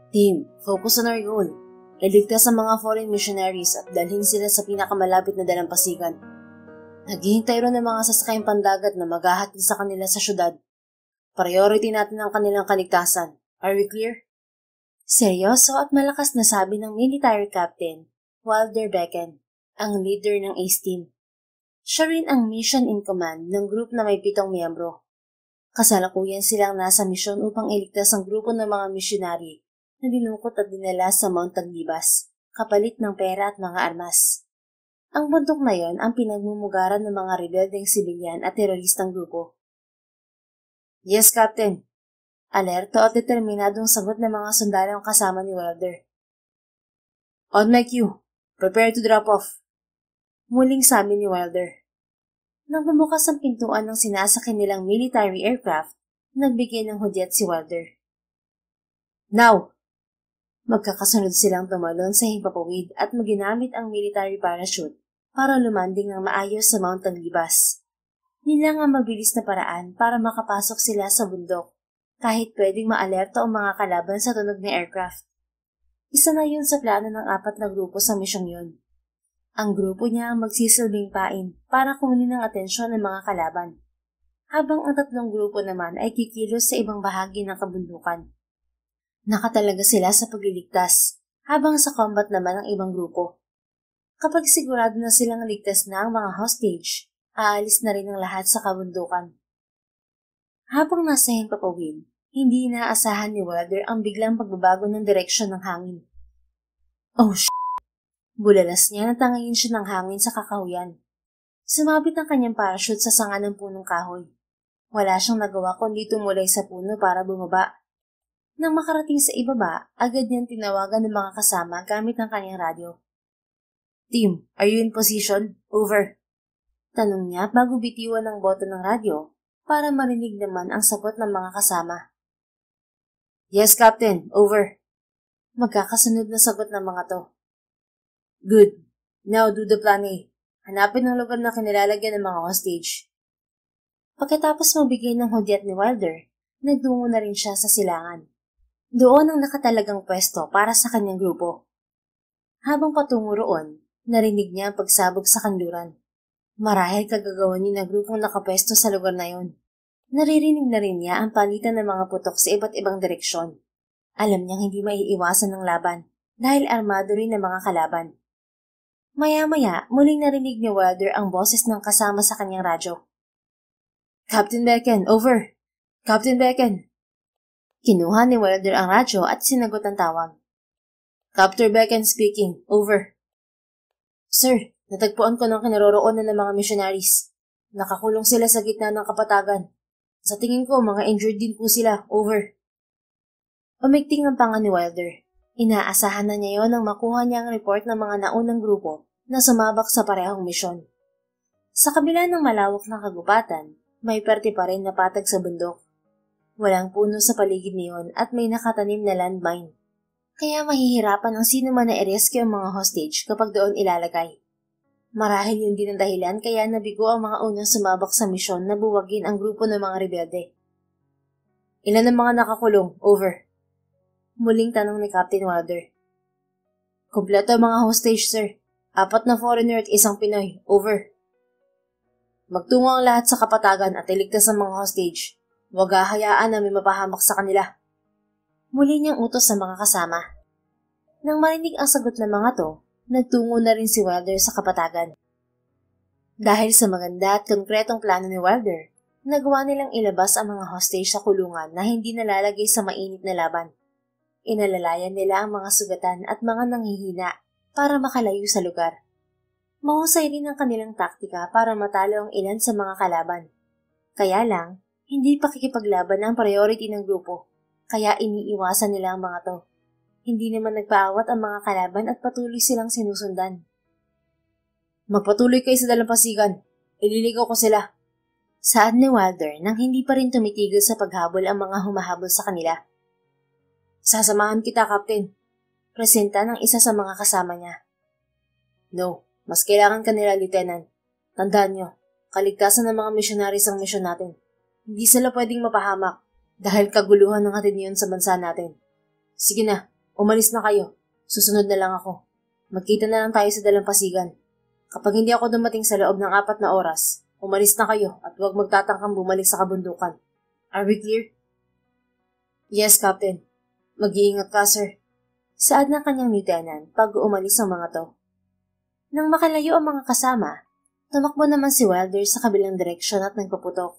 Team, focus on our goal. Iligtas ang mga foreign missionaries at dalhin sila sa pinakamalapit na dalampasigan. Naghihintay ron ng mga sasakayang pandagat na maghahatid sa kanila sa syudad. Priority natin ang kanilang kaligtasan. Are we clear? Seryoso at malakas na sabi ng military captain, Wilder Becken, ang leader ng ACE team. Siya rin ang mission in command ng group na may 7 miyembro. Kasalukuyan silang nasa misyon upang iligtas ang grupo ng mga missionary na dinukot at dinala sa Mount Taglibas, kapalit ng pera at mga armas. Ang bundok na yon ang pinagmumugaran ng mga rebeldeng sibilyan at teroristang grupo. Yes, Captain. Alerto at determinadong sagot ng mga sundalong kasama ni Wilder. On my cue, prepare to drop off. Muling sabi ni Wilder. Nang bumukas ang pintuan ng sinasakyan nilang military aircraft, nagbigay ng hudyat si Wilder. Now! Magkakasunod silang tumalon sa himpapawid at maginamit ang military parachute para lumanding ng maayos sa Mount Taglibas. Yun lang ang mabilis na paraan para makapasok sila sa bundok kahit pwedeng maalerto ang mga kalaban sa tunog ng aircraft. Isa na yun sa plano ng 4 na grupo sa misyong yun. Ang grupo niya ang magsisilbing pain para kunin ang atensyon ng mga kalaban, habang ang 3 grupo naman ay kikilos sa ibang bahagi ng kabundukan. Nakatalaga sila sa pagliligtas, habang sa combat naman ang ibang grupo. Kapag sigurado na silang ligtas na ang mga hostage, aalis na rin ang lahat sa kabundukan. Habang nasa himpapawid, hindi inaasahan ni Wilder ang biglang pagbabago ng direksyon ng hangin. Oh sh**! Bulalas niya na tangayin siya ng hangin sa kakahuyan. Sumabit ang kanyang parachute sa sanga ng punong kahoy. Wala siyang nagawa kundi tumulay sa puno para bumaba. Nang makarating sa ibaba, agad niyang tinawagan ng mga kasama gamit ang kanyang radyo. Team, are you in position? Over. Tanong niya bago bitiwan ng boto ng radyo para marinig naman ang sagot ng mga kasama. Yes, Captain. Over. Magkakasunod na sagot ng mga to. Good. Now do the plan A. Hanapin ang lugar na kinilalagyan ng mga hostage. Pagkatapos magbigay ng hudyat ni Wilder, nagtungo na rin siya sa silangan. Doon ang nakatalagang pwesto para sa kanyang grupo. Habang patungo roon, narinig niya ang pagsabog sa kanluran. Marahil kagagawa niya na grupong nakapwesto sa lugar na yon. Naririnig na rin niya ang palitan ng mga putok sa iba't ibang direksyon. Alam niyang hindi maiiwasan ng laban dahil armado rin ng mga kalaban. Maya-maya, muling narinig ni Wilder ang boses ng kasama sa kanyang radyo. Captain Becken, over! Captain Becken! Kinuha ni Wilder ang radyo at sinagot ang tawag. Captain Becken speaking, over. Sir, natagpuan ko ng kinaroroonan ng mga missionaries. Nakakulong sila sa gitna ng kapatagan. Sa tingin ko, mga injured din po sila, over. Umigting ang panga ni Wilder. Inaasahan na niya yon nang makuha niya ang report ng mga naunang grupo na sumabak sa parehong misyon. Sa kabila ng malawak na kagubatan, may parte pa rin na patag sa bundok. Walang puno sa paligid niyon at may nakatanim na landmine. Kaya mahihirapan ang sino man na i-rescue ang mga hostage kapag doon ilalagay. Marahil yun din ang dahilan kaya nabigo ang mga unang sumabak sa misyon na buwagin ang grupo ng mga rebelde. Ilan ang mga nakakulong? Over. Muling tanong ni Captain Wilder. Kompleto ang mga hostage, sir. 4 na foreigner at 1 Pinoy. Over. Magtungo ang lahat sa kapatagan at iligtas ang mga hostage. Huwag hahayaan na may mapahamak sa kanila. Muli niyang utos sa mga kasama. Nang marinig ang sagot ng mga to, nagtungo na rin si Wilder sa kapatagan. Dahil sa maganda at konkretong plano ni Wilder, nagawa nilang ilabas ang mga hostage sa kulungan na hindi nalalagay sa mainit na laban. Inalalayan nila ang mga sugatan at mga nanghihina para makalayo sa lugar. Mahusay rin ang kanilang taktika para matalo ang ilan sa mga kalaban. Kaya lang, hindi pakikipaglaban ang priority ng grupo, kaya iniiwasan nila ang mga to. Hindi naman nagpaawat ang mga kalaban at patuloy silang sinusundan. Magpatuloy kayo sa dalampasigan. Ililigaw ko sila. Saad ni Wilder nang hindi pa rin tumitigil sa paghabol ang mga humahabol sa kanila. Sasamahan kita, Captain. Presenta ng isa sa mga kasama niya. No, mas kailangan ka nila, Lieutenant. Tandaan nyo, kaligtasan ng mga missionaries ang misyon natin. Hindi sila pwedeng mapahamak dahil kaguluhan ng hatid niyon sa bansa natin. Sige na, Umalis na kayo. Susunod na lang ako. Magkita na lang tayo sa dalampasigan. Kapag hindi ako dumating sa loob ng 4 na oras, umalis na kayo at huwag magtatangkang bumalik sa kabundukan. Are we clear? Yes, Captain. Mag-iingat ka, sir. Saad ng kanyang lieutenant pag umalis ang mga to. Nang makalayo ang mga kasama, tumakbo naman si Wilder sa kabilang direksyon at nagpaputok.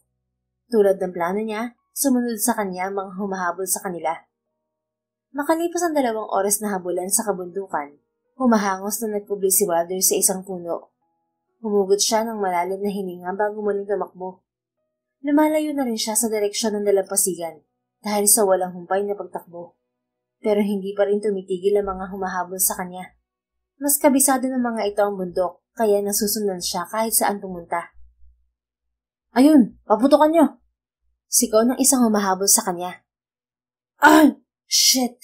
Tulad ng plano niya, sumunod sa kanya ang mga humahabol sa kanila. Makalipas ang 2 oras na habulan sa kabundukan, humahangos na nagkubli si Wilder sa isang puno. Humugot siya ng malalim na hininga bago muling tumakbo. Lumalayo na rin siya sa direksyon ng dalampasigan dahil sa walang humpay na pagtakbo. Pero hindi pa rin tumitigil ang mga humahabol sa kanya. Mas kabisado ng mga ito ang bundok kaya nasusundan siya kahit saan pumunta. Ayun, paputokan niyo! Sigaw ng isang humahabol sa kanya. Ah! Shit!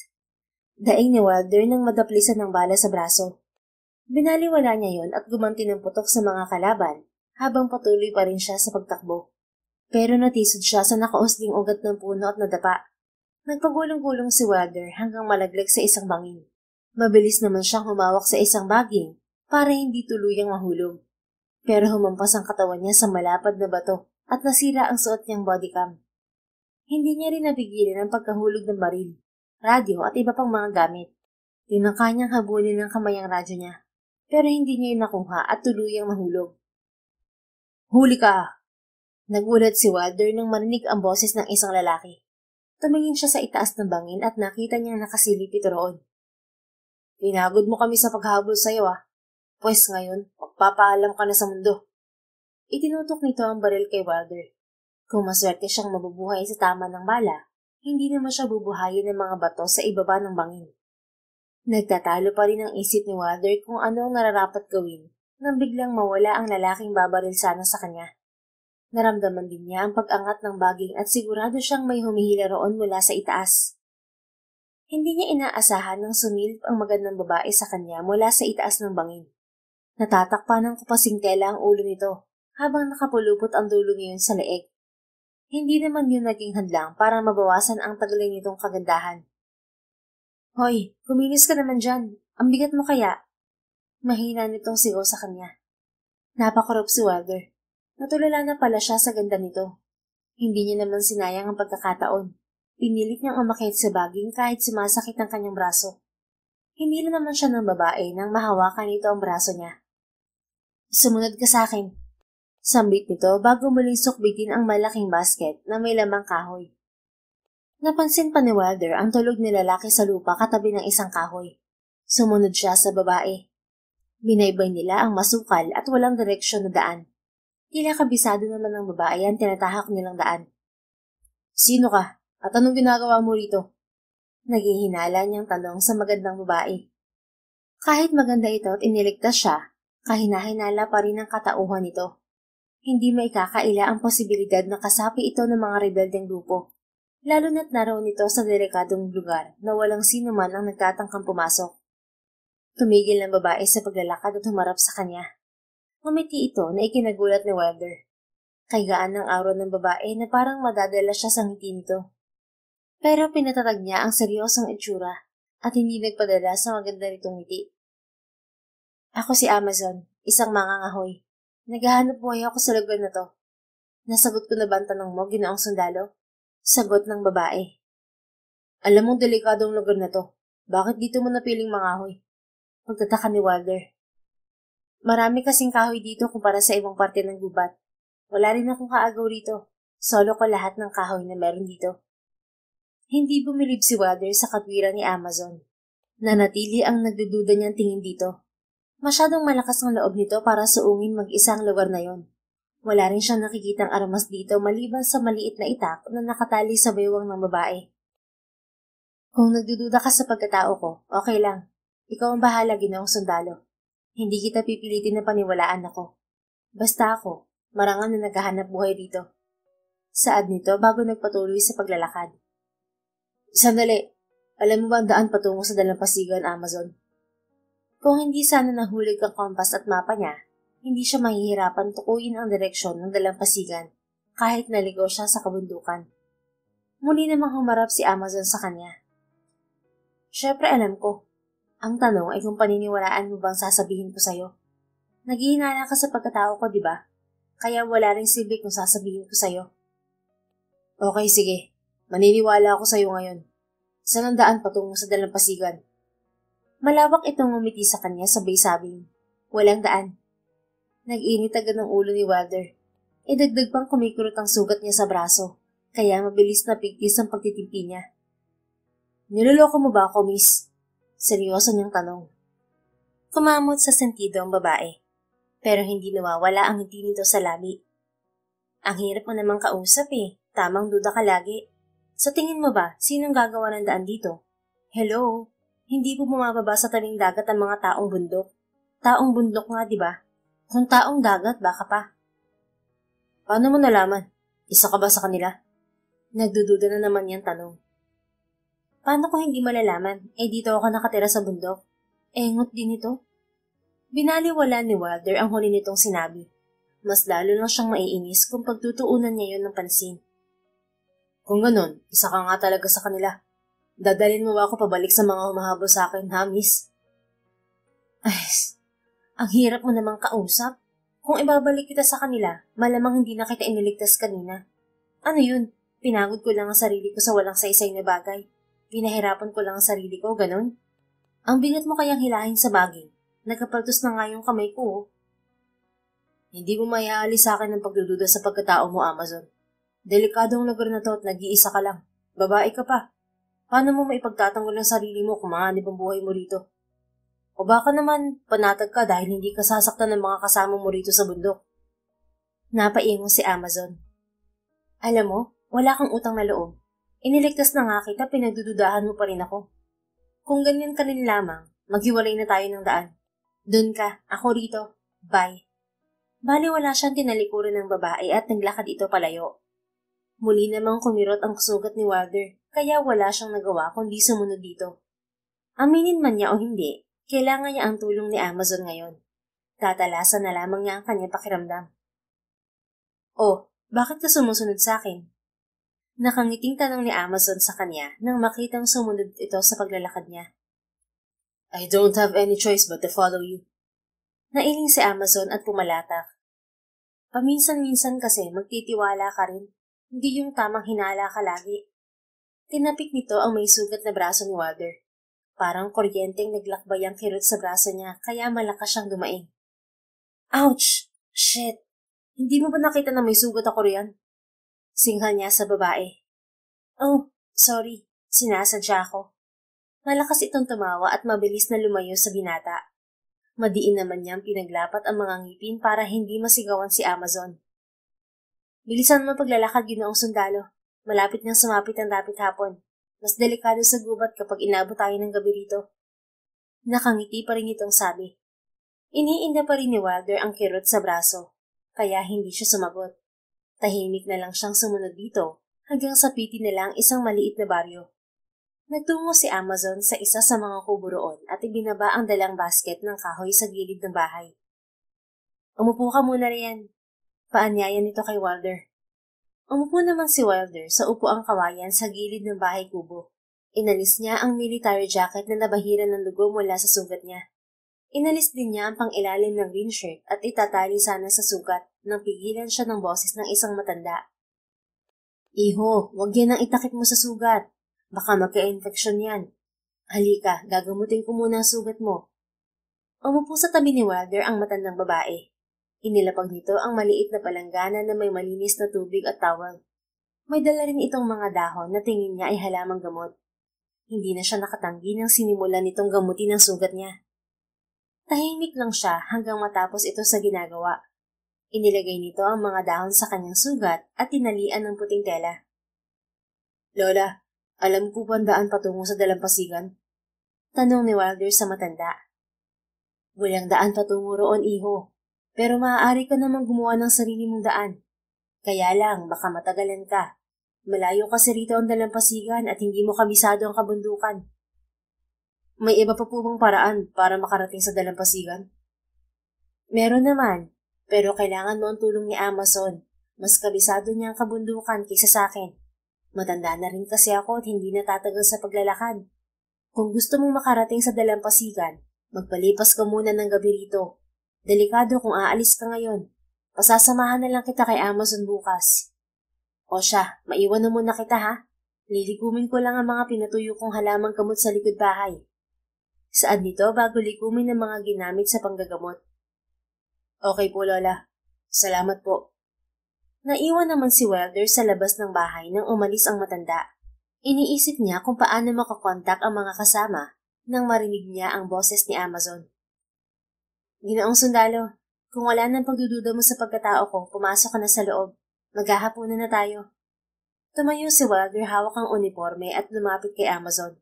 Daing ni Wilder nang madaplisan ng bala sa braso. Binaliwala niya yon at gumanti ng putok sa mga kalaban habang patuloy pa rin siya sa pagtakbo. Pero natisod siya sa nakausling ugat ng puno at nadapa. Nagpagulong-gulong si Wilder hanggang malaglag sa isang bangin. Mabilis naman siyang humawak sa isang baging para hindi tuluyang mahulog. Pero humampas ang katawan niya sa malapad na bato at nasira ang suot niyang bodycam. Hindi niya rin napigilan ang pagkahulog ng baril, radyo at iba pang mga gamit. Tinangka niyang habulin ng kamay ang radyo niya, pero hindi niya nakuha at tuluyang mahulog. Huli ka! Nagulat si Wilder nang marinig ang boses ng isang lalaki. Tumingin siya sa itaas ng bangin at nakita niyang nakasilip ito roon. Pinagod mo kami sa paghabol sa iyo Pues ngayon, magpapaalam ka na sa mundo. Itinutok nito ang baril kay Wilder. Kung maswerte siyang mabubuhay sa tama ng bala, hindi naman siya bubuhayin ng mga bato sa ibaba ng bangin. Nagtatalo pa rin ang isip ni Wilder kung ano ang nararapat gawin nang biglang mawala ang lalaking babaril sana sa kanya. Naramdaman din niya ang pag-angat ng baging at sigurado siyang may humihila roon mula sa itaas. Hindi niya inaasahan nang sumilip ang magandang babae sa kanya mula sa itaas ng bangin. Natatakpan ng kupasing tela ang ulo nito habang nakapulupot ang dulo niyon sa leeg. Hindi naman yun naging hadlang para mabawasan ang taglay nitong kagandahan. Hoy, kumilos ka naman dyan. Ang bigat mo kaya? Mahina nitong sigaw sa kanya. Napakurap si Wilder. Natulala na pala siya sa ganda nito. Hindi niya naman sinayang ang pagkakataon. Pinilit niyang umakyat sa baging kahit sumasakit ang kanyang braso. Hindi na naman siya ng babae nang mahawakan nito ang braso niya. Sumunod ka sa akin. Sambit nito bago muling sukbitin ang malaking basket na may lamang kahoy. Napansin pa ni Wilder ang tulog ni lalaki sa lupa katabi ng isang kahoy. Sumunod siya sa babae. Binaybay nila ang masukal at walang direksyon na daan. Tila kabisado naman ng babae ang tinatahak nilang daan. Sino ka? At anong ginagawa mo rito? Naghihinala niyang tanong sa magandang babae. Kahit maganda ito at iniligtas siya, kahinahinala pa rin ang katauhan nito. Hindi may kakaila ang posibilidad na kasapi ito ng mga rebeldeng grupo, lalo na't naroon ito sa delikadong lugar na walang sino man ang nagtatangkang pumasok. Tumigil ng babae sa paglalakad at humarap sa kanya. Ngumiti ito na ikinagulat ni Wilder. Kaygaan ng aura ng babae na parang madadala siya sa ngiti nito. Pero pinatatag niya ang seryosong itsura at hindi nagpadala sa maganda nitong ngiti. Ako si Amazon, isang mangangahoy. Naghahanap buhay ako sa lugar na to. Nasagot ko na ba ang tanong mo, ginoong sundalo? Sagot ng babae. Alam mong delikadong lugar na to. Bakit dito mo napiling mangahoy? Pagtataka ni Wilder. Marami kasing kahoy dito kumpara sa ibang parte ng gubat. Wala rin akong kaagaw rito. Solo ko lahat ng kahoy na meron dito. Hindi bumilib si Wilder sa katwiran ni Amazon. Nanatili ang nagdududa niyang tingin dito. Masyadong malakas ang loob nito para suungin mag-isa ang lugar na yon. Wala rin siyang nakikitang armas dito maliban sa maliit na itak na nakatali sa baywang ng babae. Kung nagdududa ka sa pagkatao ko, okay lang. Ikaw ang bahala, ginoong sundalo. Hindi kita pipilitin na paniwalaan ako. Basta ako, marangal na naghahanap buhay dito. Saad nito bago nagpatuloy sa paglalakad. Sandali, alam mo ba ang daan patungo sa dalampasigan, Amazon? Kung hindi sana nahulog ang kompas at mapa niya, hindi siya mahihirapan tukuyin ang direksyon ng dalampasigan kahit naligaw siya sa kabundukan. Muli namang humarap si Amazon sa kanya. Syempre alam ko. Ang tanong ay kung paniniwalaan mo bang sasabihin ko sa'yo. Naghihinala ka sa pagkatao ko, di ba? Kaya wala ring silbi kung sasabihin ko sa'yo. Okay, sige. Maniniwala ako sa'yo ngayon. Saan ang daan patungo sa dalampasigan? Malawak itong ngumiti sa kanya sabay sabing, walang daan. Nag-init agad ng ulo ni Wilder. Idagdag pang kumikurot ang sugat niya sa braso, kaya mabilis na pigtis ang pagtitimpi niya. Niloloko mo ba ako, miss? Seryoso niyang tanong. Kumamot sa sentido ang babae, pero hindi nawawala ang ngiti nito sa labi. Ang hirap mo namang kausap tamang duda ka lagi. Sa tingin mo ba, sinong gagawa ng daan dito? Hello? Hindi po bumababa sa tabing dagat ang mga taong bundok. Taong bundok nga, di ba? Kung taong dagat, baka pa. Paano mo nalaman? Isa ka ba sa kanila? Nagdududa na naman niyang tanong. Paano ko hindi malalaman? Dito ako nakatira sa bundok. Engot din ito. Binaliwala ni Wilder ang huli nitong sinabi. Mas lalo lang siyang maiinis kung pagtutuunan niya yon ng pansin. Kung ganon, isa ka nga talaga sa kanila. Dadalhin mo ba ako pabalik sa mga humahabol sa akin, ha, miss? Ay, ang hirap mo namang kausap. Kung ibabalik kita sa kanila, malamang hindi na kita iniligtas kanina. Ano yun? Pinagod ko lang ang sarili ko sa walang saysay na bagay. Pinahirapan ko lang ang sarili ko, ganon? Ang bigat mo kayang hilahin sa bagay. Nagkapaltos na nga yung kamay ko, Hindi mo maiaalis sa akin ng pagdududa sa pagkatao mo, Amazon. Delikadong lugar na to at nag-iisa ka lang. Babae ka pa. Paano mo maipagtatanggol ang sarili mo kung mahanib ang buhay mo rito? O baka naman, panatag ka dahil hindi ka sasaktan ng mga kasama mo rito sa bundok. Napaingon si Amazon. Alam mo, wala kang utang na loob. Iniligtas na nga kita, pinagdududahan mo pa rin ako. Kung ganyan ka rin lamang, maghiwalay na tayo ng daan. Doon ka, ako rito. Bye. Bali wala siyang tinalikuran ng babae at naglakad ito palayo. Muli namang kumirot ang sugat ni Wilder, kaya wala siyang nagawa kundi sumunod dito. Aminin man niya o hindi, kailangan niya ang tulong ni Amazon ngayon. Tatalasan na lamang niya ang kanyang pakiramdam. Oh, bakit ka sumusunod sa akin? Nakangiting tanong ni Amazon sa kanya nang makitang sumunod ito sa paglalakad niya. I don't have any choice but to follow you. Nailing si Amazon at pumalatak. Paminsan-minsan kasi magtitiwala ka rin, hindi yung tamang hinala ka lagi. Tinapik nito ang may sugat na braso ni Wilder. Parang kuryenteng naglakbay ang kirot sa braso niya kaya malakas siyang dumaing. Ouch! Shit! Hindi mo ba nakita na may sugat ako riyan? Singhal niya sa babae. Oh, sorry. Sinasadya ako. Malakas itong tumawa at mabilis na lumayo sa binata. Madiin naman niyang pinaglapat ang mga ngipin para hindi masigawan si Amazon. Bilisan mo paglalakad, Ginoong Sundalo. Malapit nang sumapit ang dapit hapon. Mas delikado sa gubat kapag inabot tayo ng gabi rito. Nakangiti pa rin itong sabi. Iniinda pa rin ni Wilder ang kirot sa braso, kaya hindi siya sumagot. Tahimik na lang siyang sumunod dito hanggang sapitin nila ang isang maliit na baryo. Nagtungo si Amazon sa isa sa mga kubo roon at ibinaba ang dalang basket ng kahoy sa gilid ng bahay. Umupo ka muna riyan. Paanyaya nito kay Wilder. Umupo naman si Wilder sa upuang kawayan sa gilid ng bahay kubo. Inalis niya ang military jacket na nabahiran ng dugo mula sa sugat niya. Inalis din niya ang pangilalim ng green shirt at itatali sana sa sugat nang pigilan siya ng boses ng isang matanda. Iho, wag yan ang itakip mo sa sugat. Baka magka-infeksyon yan. Halika, gagamutin ko muna ang sugat mo. Umupo sa tabi ni Wilder ang matandang babae. Inilapag nito ang maliit na palanggana na may malinis na tubig at tawel. May dala rin itong mga dahon na tingin niya ay halamang gamot. Hindi na siya nakatanggi nang sinimulan nitong gamutin ang sugat niya. Tahimik lang siya hanggang matapos ito sa ginagawa. Inilagay nito ang mga dahon sa kanyang sugat at tinalian ng puting tela. Lola, alam mo po ba ang daan patungo sa dalampasigan? Tanong ni Wilder sa matanda. Walang daan patungo roon, iho. Pero maaari ka namang gumawa ng sarili mong daan. Kaya lang, baka matagalan ka. Malayo kasi rito ang dalampasigan at hindi mo kabisado ang kabundukan. May iba pa po bang paraan para makarating sa dalampasigan? Meron naman, pero kailangan mo ang tulong ni Amazon. Mas kabisado niya ang kabundukan kaysa sa akin. Matanda na rin kasi ako at hindi natatagal sa paglalakad. Kung gusto mong makarating sa dalampasigan, magpalipas ka muna ng gabi rito. Delikado kung aalis ka ngayon. Pasasamahan na lang kita kay Amazon bukas. O siya, maiwan na muna kita ha. Liligumin ko lang ang mga pinatuyo kong halamang gamot sa likod bahay. Saan nito bago likumin ang mga ginamit sa panggagamot? Okay po, Lola. Salamat po. Naiwan naman si Wilder sa labas ng bahay nang umalis ang matanda. Iniisip niya kung paano makakontak ang mga kasama nang marinig niya ang boses ni Amazon. Ginoong sundalo, kung wala nang pagdududa mo sa pagkatao ko, pumasok ka na sa loob. Maghahapunan na tayo. Tumayo si Wilder hawak ang uniforme at lumapit kay Amazon.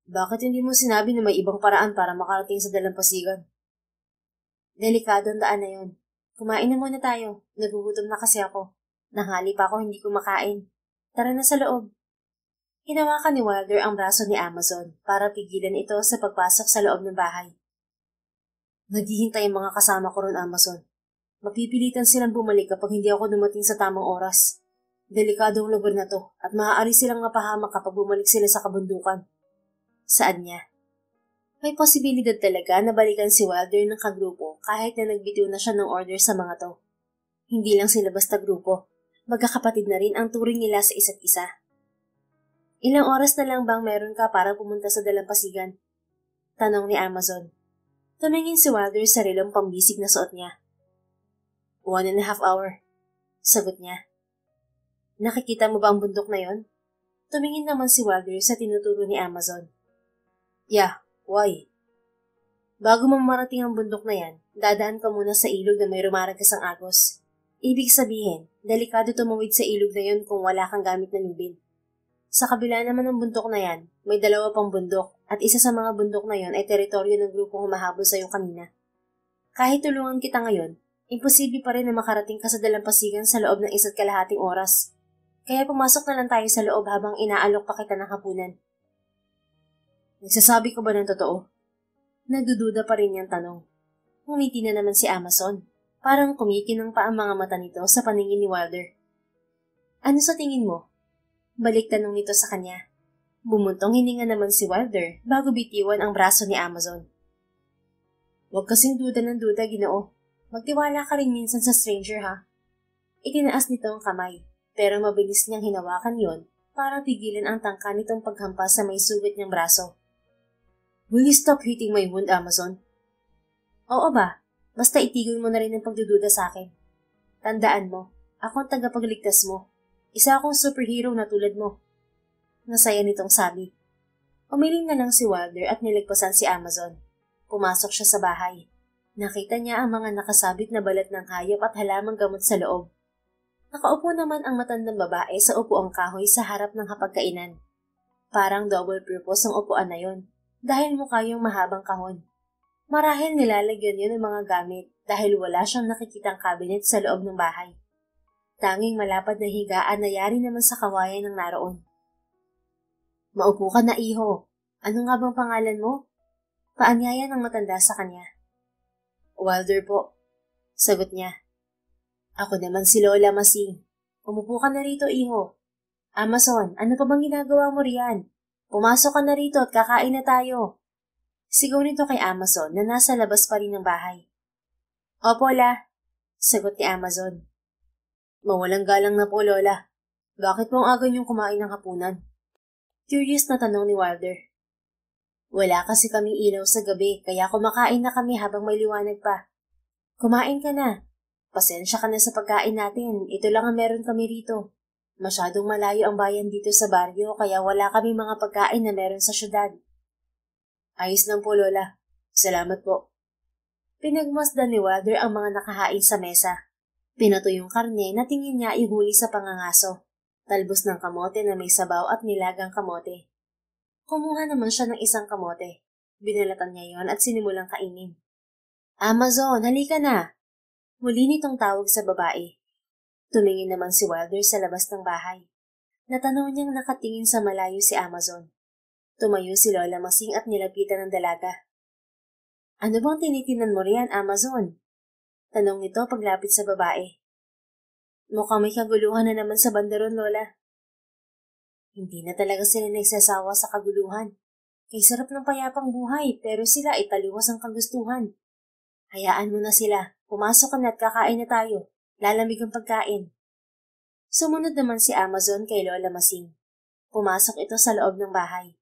Bakit hindi mo sinabi na may ibang paraan para makarating sa dalampasigan? Delikado ang daan na yun. Kumain na muna tayo. Nagugutom na kasi ako. Nanghali pa ako hindi kumakain. Tara na sa loob. Hinawakan ni Wilder ang braso ni Amazon para pigilan ito sa pagpasok sa loob ng bahay. Naghihintay ang mga kasama ko ron, Amazon. Mapipilitan silang bumalik kapag hindi ako dumating sa tamang oras. Delikado ang lugar na to at maaari silang mapahamak kapag bumalik sila sa kabundukan. Saan niya? May posibilidad talaga na balikan si Wilder ng kagrupo kahit na nagbitiw na siya ng order sa mga to. Hindi lang sila basta grupo. Magkakapatid na rin ang turing nila sa isa't isa. Ilang oras na lang bang meron ka para pumunta sa dalampasigan? Tanong ni Amazon. Tumingin si Wilder sa relong pambisig na suot niya. 1.5 hour. Sagot niya. Nakikita mo ba ang bundok na yon? Tumingin naman si Wilder sa tinuturo ni Amazon. Yeah, why? Bago mo marating ang bundok na yan, dadaan ka muna sa ilog na may rumaragasang agos. Ibig sabihin, delikado tumawid sa ilog na yon kung wala kang gamit na lubid. Sa kabila naman ng bundok na yan, may 2 pang bundok at isa sa mga bundok na yon ay teritoryo ng grupong humahabol sa iyo kanina. Kahit tulungan kita ngayon, imposible pa rin na makarating ka sa dalampasigan sa loob ng 1.5 oras. Kaya pumasok na lang tayo sa loob habang inaalok pa kita ng hapunan. Nagsasabi ko ba ng totoo? Nagdududa pa rin niyang tanong. Ngumiti na naman si Amazon. Parang kumikinang pa ang mga mata nito sa paningin ni Wilder. Ano sa tingin mo? Balik tanong nito sa kanya. Bumuntong hininga naman si Wilder bago bitiwan ang braso ni Amazon. Huwag kasing duda ng duda, Ginoo. Magtiwala ka rin minsan sa stranger, ha? Itinaas nito ang kamay, pero mabilis niyang hinawakan yon para tigilan ang tangka nitong paghampas sa may sugat niyang braso. Will you stop hitting my wound, Amazon? Oo ba? Basta itigil mo na rin ang pagdududa sa akin. Tandaan mo, ako ang tagapagligtas mo. Isa akong superhero na tulad mo. Nasaya nitong sabi. Umiling na lang si Wilder at nilagpasan si Amazon. Pumasok siya sa bahay. Nakita niya ang mga nakasabit na balat ng hayop at halamang gamot sa loob. Nakaupo naman ang matandang babae sa upuang kahoy sa harap ng hapagkainan. Parang double purpose ang upuan na yon, dahil mukha yung mahabang kahon. Marahil nilalagyan yun ng mga gamit dahil wala siyang nakikitang cabinet sa loob ng bahay. Tanging malapad na higaan na yari naman sa kawayan ng naroon. Maupo ka na, iho. Ano nga bang pangalan mo? Paanyaya ng matanda sa kanya. Wilder po. Sagot niya. Ako naman si Lola Masing. Umupo ka na rito, iho. Amazon, ano pa bang ginagawa mo riyan? Pumasok ka na rito at kakain na tayo. Sigaw nito kay Amazon na nasa labas pa rin ng bahay. Opo, La. Sagot ni Amazon. Mawalang galang na po, Lola. Bakit po ang aga niyong kumain ng hapunan? Curious na tanong ni Wilder. Wala kasi kaming ilaw sa gabi, kaya kumakain na kami habang may liwanag pa. Kumain ka na. Pasensya ka na sa pagkain natin, ito lang ang meron kami rito. Masyadong malayo ang bayan dito sa baryo, kaya wala kami mga pagkain na meron sa syudad. Ayos lang po, Lola. Salamat po. Pinagmasdan ni Wilder ang mga nakahain sa mesa. Pinato yung karne na tingin niya ihuli sa pangangaso. Talbos ng kamote na may sabaw at nilagang kamote. Kumuha naman siya ng isang kamote. Binalatan niya yon at sinimulang kainin. Amazon, halika na! Muli nitong tawag sa babae. Tumingin naman si Wilder sa labas ng bahay. Natanaw niyang nakatingin sa malayo si Amazon. Tumayo si Lola Masing at nilapitan ng dalaga. Ano bang tinitinan mo riyan, Amazon? Tanong nito paglapit sa babae. Mukhang may kaguluhan na naman sa bandaron, Lola. Hindi na talaga sila nagsasawa sa kaguluhan. Kay sarap ng payapang buhay pero sila ay taliwas ang kagustuhan. Hayaan mo na sila. Pumasok ka na at kakain na tayo. Lalamig ang pagkain. Sumunod naman si Amazon kay Lola Masing. Pumasok ito sa loob ng bahay.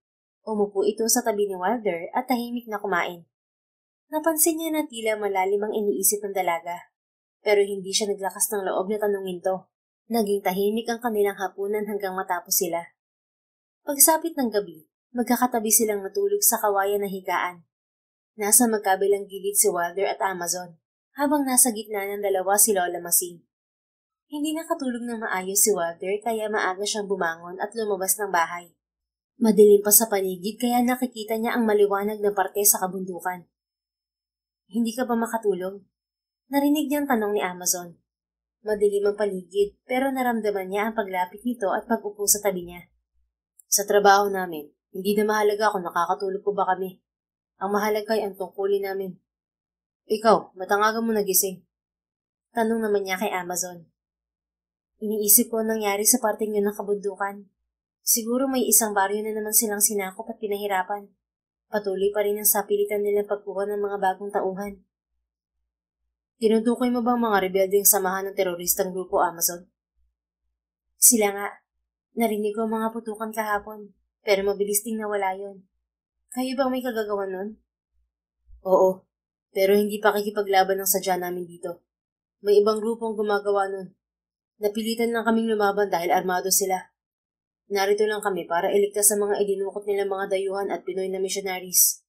Umupo ito sa tabi ni Wilder at tahimik na kumain. Napansin niya na tila malalim ang iniisip ng dalaga. Pero hindi siya naglakas ng loob na tanungin to. Naging tahimik ang kanilang hapunan hanggang matapos sila. Pagsapit ng gabi, magkakatabi silang natulog sa kawayan na higaan. Nasa magkabilang gilid si Wilder at Amazon, habang nasa gitna ng dalawa si Lola Masing. Hindi nakatulog ng maayos si Wilder kaya maaga siyang bumangon at lumabas ng bahay. Madilim pa sa paligid kaya nakikita niya ang maliwanag na parte sa kabundukan. Hindi ka ba makatulog? Narinig niyang tanong ni Amazon. Madilim ang paligid pero naramdaman niya ang paglapit nito at pag-upo sa tabi niya. Sa trabaho namin, hindi na mahalaga kung nakakatulog ko ba kami. Ang mahalaga ay ang tungkulin namin. Ikaw, matangagan mo nagising. Tanong naman niya kay Amazon. Iniisip ko ang nangyari sa parteng yun ng kabundukan. Siguro may isang baryo na naman silang sinakop at pinahirapan. Patuloy pa rin ang sapilitan nilang pagkuha ng mga bagong tauhan. Tinutukoy mo bang mga rebeldeng samahan ng teroristang grupo Amazon? Sila nga. Narinig ko mga putukan kahapon, pero mabilis ding nawala yon. Kayo bang may kagagawan nun? Oo, pero hindi pa kikipaglaban ng sadya namin dito. May ibang grupong gumagawa nun. Napilitan lang kaming lumaban dahil armado sila. Narito lang kami para iligtas sa mga idinukot nilang mga dayuhan at Pinoy na missionaries.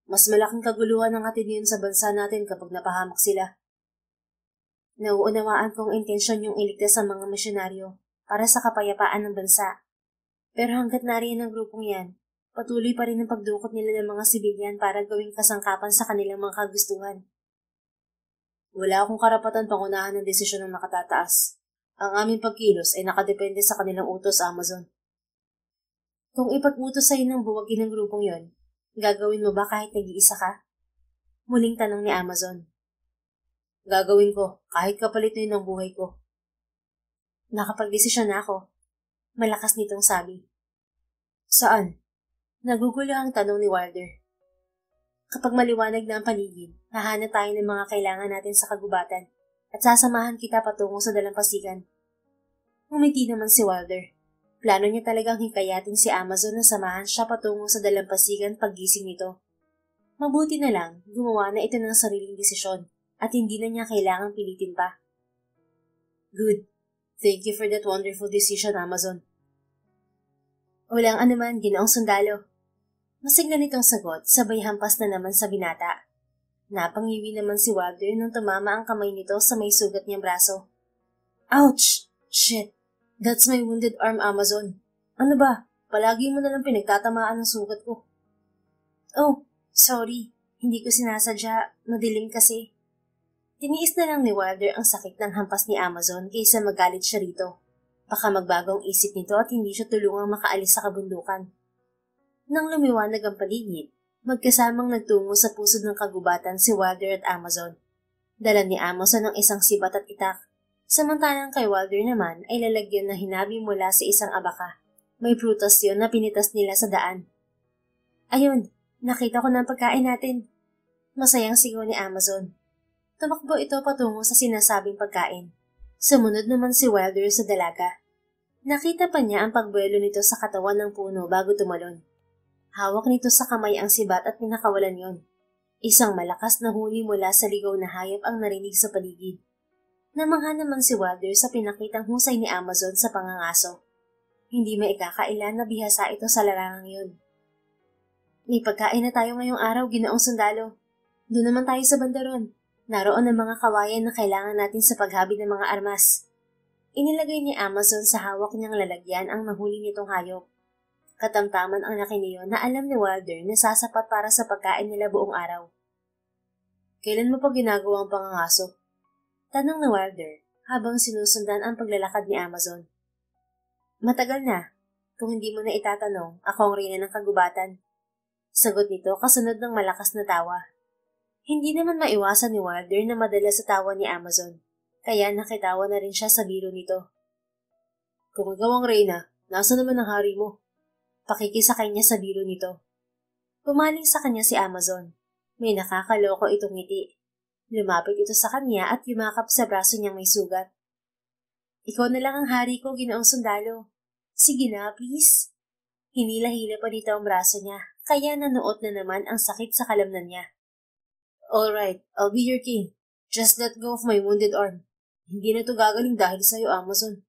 Mas malaking kaguluhan ang hatid niyon sa bansa natin kapag napahamak sila. Nauunawaan kong intensyon yung iligtas sa mga misyonaryo para sa kapayapaan ng bansa. Pero hanggat nariyan ang grupong yan, patuloy pa rin ang pagdukot nila ng mga sibilyan para gawing kasangkapan sa kanilang mga kagustuhan. Wala akong karapatan pangunahan ng desisyon ng nakatataas. Ang aming pagkilos ay nakadepende sa kanilang utos, Amazon. Kung ipag-utos sa'yo ng buwagin ng grupong yon, gagawin mo ba kahit nag-iisa ka? Muling tanong ni Amazon. Gagawin ko, kahit kapalit na yun ang buhay ko. Nakapag-desisyon na ako. Malakas nitong sabi. Saan? Nagugulo ang tanong ni Wilder. Kapag maliwanag na ang paligid, hahanap tayo ng mga kailangan natin sa kagubatan at sasamahan kita patungo sa dalampasigan. Umiti naman si Wilder. Plano niya talagang hikayatin si Amazon na samahan siya patungo sa dalampasigan paggising nito. Mabuti na lang, gumawa na ito ng sariling desisyon at hindi na niya kailangang pilitin pa. Good. Thank you for that wonderful decision, Amazon. Walang anuman, ginoong sundalo. Masigla nitong sagot, sabay hampas na naman sa binata. Napangiwi naman si Wilder nung tumama ang kamay nito sa may sugat niyang braso. Ouch! Shit! That's my wounded arm, Amazon. Ano ba? Palagi mo na lang pinagtatamaan ng sugat ko. Oh, sorry. Hindi ko sinasadya. Madilim kasi. Tiniis na lang ni Wilder ang sakit ng hampas ni Amazon kaysa magalit siya rito. Baka magbagong isip nito at hindi siya tulungang makaalis sa kabundukan. Nang lumiwanag ang paligid, magkasamang nagtungo sa pusod ng kagubatan si Wilder at Amazon. Dala ni Amazon ang isang sibat at itak. Samantalang kay Wilder naman ay lalagyan na hinabi mula sa isang abaka. May prutas yon na pinitas nila sa daan. Ayun, nakita ko na ang pagkain natin. Masayang sigaw ni Amazon. Tumakbo ito patungo sa sinasabing pagkain. Sumunod naman si Wilder sa dalaga. Nakita pa niya ang pagbuelo nito sa katawan ng puno bago tumalon. Hawak nito sa kamay ang sibat at pinakawalan yon. Isang malakas na huni mula sa ligaw na hayop ang narinig sa paligid. Namangha naman si Wilder sa pinakitang husay ni Amazon sa pangangaso. Hindi maikakaila na bihasa ito sa larangang yun. May pagkain na tayo ngayong araw, ginoong sundalo. Doon naman tayo sa bandaron. Naroon ang mga kawayan na kailangan natin sa paghabi ng mga armas. Inilagay ni Amazon sa hawak niyang lalagyan ang nahuli nitong hayop. Katamtaman ang laki niyo na alam ni Wilder na sasapat para sa pagkain nila buong araw. Kailan mo pa ginagawa ang pangangaso? Tanong ni Wilder habang sinusundan ang paglalakad ni Amazon. Matagal na. Kung hindi mo na itatanong, ako ang reyna ng kagubatan. Sagot nito kasunod ng malakas na tawa. Hindi naman maiwasan ni Wilder na madala sa tawa ni Amazon, kaya nakitawa na rin siya sa biro nito. Kung ikaw ang reyna, nasa naman ang hari mo? Pakikisakay niya sa biro nito. Pumaling sa kanya si Amazon. May nakakaloko itong ngiti. Lumapit ito sa kanya at yumakap sa braso niyang may sugat. Ikaw na lang ang hari ko, Ginoong Sundalo. Sige na, please. Hinila-hila pa dito ang braso niya, kaya nanuot na naman ang sakit sa kalamnan niya. Alright, I'll be your king. Just let go of my wounded arm. Hindi na to gagaling dahil sa'yo, Amazon.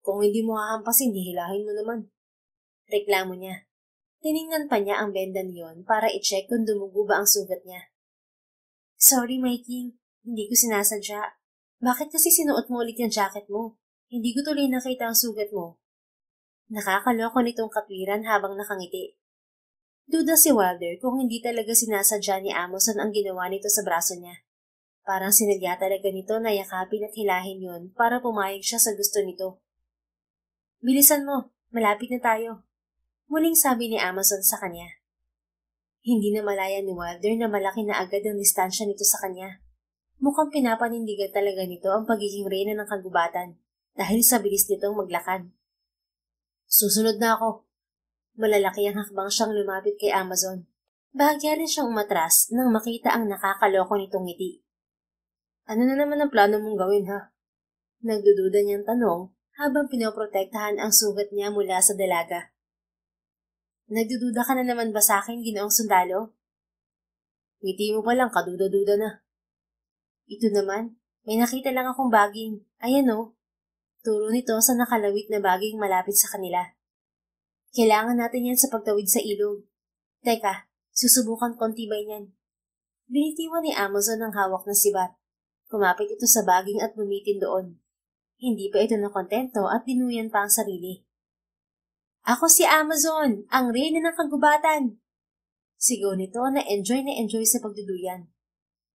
Kung hindi mo hahampasin, hihilahin mo naman. Reklamo niya. Tiningnan pa niya ang benda niyon para i-check kung dumugo ba ang sugat niya. Sorry, my king. Hindi ko sinasadya. Bakit kasi sinuot mo ulit yung jacket mo? Hindi ko tuloy nakita ang sugat mo. Nakakaloko nitong katwiran habang nakangiti. Duda si Wilder kung hindi talaga sinasadya ni Amazon ang ginawa nito sa braso niya. Parang sinadya talaga nito na yakapin at hilahin yun para pumayag siya sa gusto nito. Bilisan mo, malapit na tayo. Muling sabi ni Amazon sa kanya. Hindi na malaya ni Wilder na malaki na agad ang distansya nito sa kanya. Mukhang pinapanindigan talaga nito ang pagiging reyna ng kagubatan dahil sa bilis nitong maglakad. Susunod na ako. Malalaki ang hakbang siyang lumapit kay Amazon. Bahagya rin siyang umatras nang makita ang nakakaloko nitong ngiti. Ano na naman ang plano mong gawin, ha? Nagdududa niyang tanong habang pinoprotektahan ang sugat niya mula sa dalaga. Nagdududa ka na naman ba sa akin, Ginoong Sundalo? Ngiti mo pa lang, kaduda-duda na. Ito naman, may nakita lang akong baging. Ayan o. Turo nito sa nakalawit na baging malapit sa kanila. Kailangan natin yan sa pagtawid sa ilog. Teka, susubukan kong tibay niyan. Binitiwan ni Amazon ang hawak na sibat. Kumapit ito sa baging at bumitin doon. Hindi pa ito nakontento at dinuyan pa ang sarili. Ako si Amazon, ang reyna ng kagubatan! Sigaw nito na enjoy sa pagduduyan.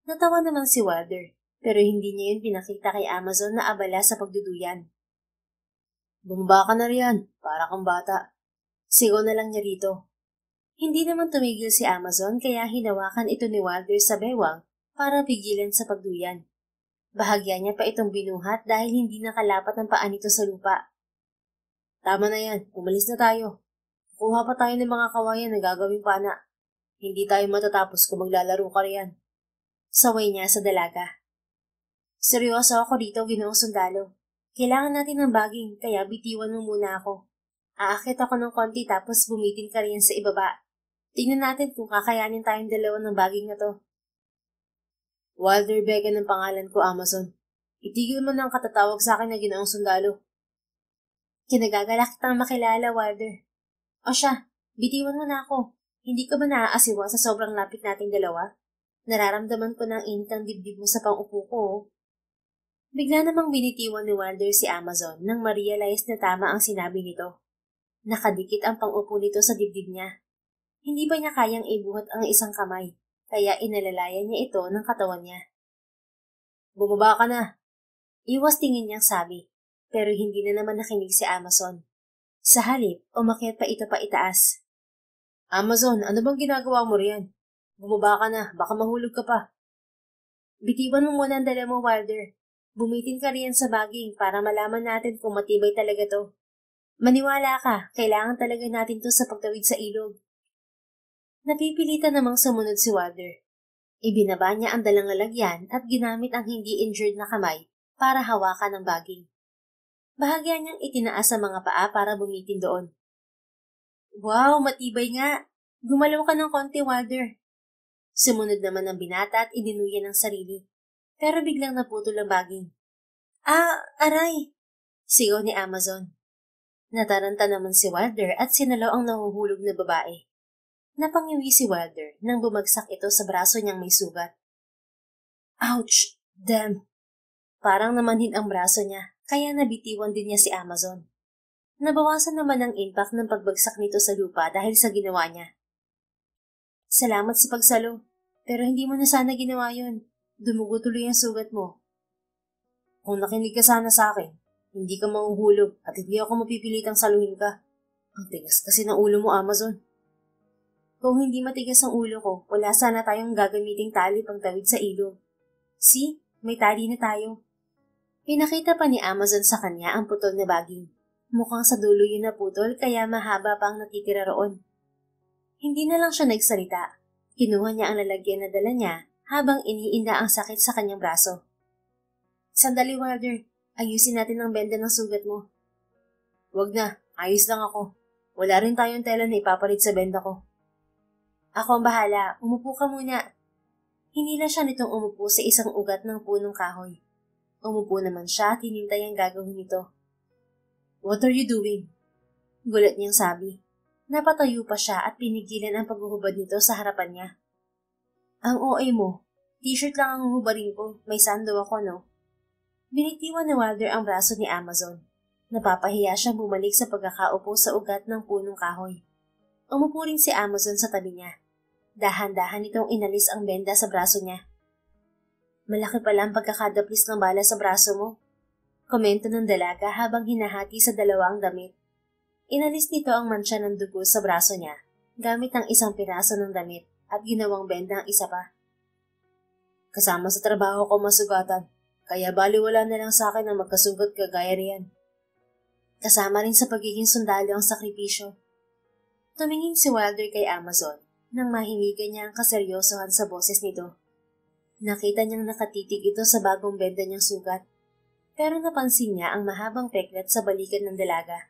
Natawa naman si Wilder, pero hindi niya yun pinakita kay Amazon na abala sa pagduduyan. Bumaba ka na riyan, para kang bata. Sigaw na lang niya rito. Hindi naman tumigil si Amazon kaya hinawakan ito ni Wilder sa bewang para pigilan sa pagduyan. Bahagya niya pa itong binuhat dahil hindi nakalapat ang paa nito sa lupa. Tama na yan, umalis na tayo. Kuha pa tayo ng mga kawayan na gagawing pana. Hindi tayo matatapos kung maglalaro ka riyan. Saway niya sa dalaga. Seryoso ako dito, Ginoong Sundalo. Kailangan natin ng baging, kaya bitiwan mo muna ako. Aakit ako ng konti tapos bumitin ka riyan sa ibaba. Tingnan natin kung kakayanin tayong dalawa ng baging na to. Wilder Began ang pangalan ko, Amazon. Itigil mo na ang katatawag sa akin na Ginoong Sundalo. Kinagagalak kitang makilala, Wilder. O siya, bitiwan mo na ako. Hindi ka ba naaasiwa sa sobrang lapit nating dalawa? Nararamdaman ko ng init ang dibdib mo sa pang-upo ko. Bigla namang binitiwan ni Wilder si Amazon nang ma-realize na tama ang sinabi nito. Nakadikit ang pang-upo nito sa dibdib niya. Hindi pa niya kayang ibuhat ang isang kamay, kaya inalalayan niya ito ng katawan niya. Bumaba ka na. Iwas tingin niyang sabi. Pero hindi na naman nakinig si Amazon. Sa halip, umakyat pa ito pa itaas. Amazon, ano bang ginagawa mo riyan? Bumaba ka na, baka mahulog ka pa. Bitiwan mo muna ang dala mo, Wilder. Bumitin ka riyan sa baging para malaman natin kung matibay talaga to. Maniwala ka, kailangan talaga natin to sa pagtawid sa ilog. Napipilitan namang sumunod si Wilder. Ibinaba niya ang dalang lalagyan at ginamit ang hindi injured na kamay para hawakan ang baging. Bahagya niyang itinaas sa mga paa para bumitin doon. Wow, matibay nga! Gumalaw ka ng konti, Wilder. Sumunod naman ang binata at idinuyan ng sarili. Pero biglang naputol ang baging. Aray! Sigaw ni Amazon. Nataranta naman si Wilder at sinalaw ang nahuhulog na babae. Napangiwi si Wilder nang bumagsak ito sa braso niyang may sugat. Ouch! Damn! Parang namanhin ang braso niya, kaya nabitiwan din niya si Amazon. Nabawasan naman ang impact ng pagbagsak nito sa lupa dahil sa ginawa niya. Salamat sa pagsalo, pero hindi mo na sana ginawa yun. Dumugo tuloy ang sugat mo. Kung nakinig ka sana sa akin, hindi ka mahuhulog at hindi ako mapipilitang saluhin ka. Ang tigas kasi ng ulo mo, Amazon. Kung hindi matigas ang ulo ko, wala sana tayong gagamiting tali pang tawid sa ilog. See, may tali na tayo. Pinakita pa ni Amazon sa kanya ang putol na baging. Mukhang sa dulo yun naputol kaya mahaba pa ang natitira roon. Hindi na lang siya nagsalita. Kinuha niya ang lalagyan na dala niya habang iniinda ang sakit sa kanyang braso. Sandali, Wilder. Ayusin natin ang benda ng sugat mo. Wag na. Ayos lang ako. Wala rin tayong tela na ipapalit sa benda ko. Ako ang bahala. Umupo ka muna. Hinila siya nitong umupo sa isang ugat ng punong kahoy. Umupo naman siya at hinintay ang gagawin nito. What are you doing? Gulat niyang sabi. Napatayo pa siya at pinigilan ang paghuhubad nito sa harapan niya. Ang OA mo. T-shirt lang ang huhubarin ko. May sando ako, no? Binitiwan ni Wilder ang braso ni Amazon. Napapahiya siyang bumalik sa pagkakaupo sa ugat ng punong kahoy. Umupo rin si Amazon sa tabi niya. Dahan-dahan itong inalis ang benda sa braso niya. Malaki pala ang pagkakadaplis ng bala sa braso mo. Komento ng dalaga habang hinahati sa dalawang damit. Inalis nito ang mantsa ng dugo sa braso niya gamit ang isang piraso ng damit at ginawang benda ang isa pa. Kasama sa trabaho ko masugatan, kaya baliwala na lang sa akin ang magkasugat kagaya riyan. Kasama rin sa pagiging sundalo ang sakripisyo. Tumingin si Wilder kay Amazon nang mahimigan niya ang kaseryosohan sa boses nito. Nakita niyang nakatitig ito sa bagong benda niyang sugat, pero napansin niya ang mahabang peklat sa balikan ng dalaga.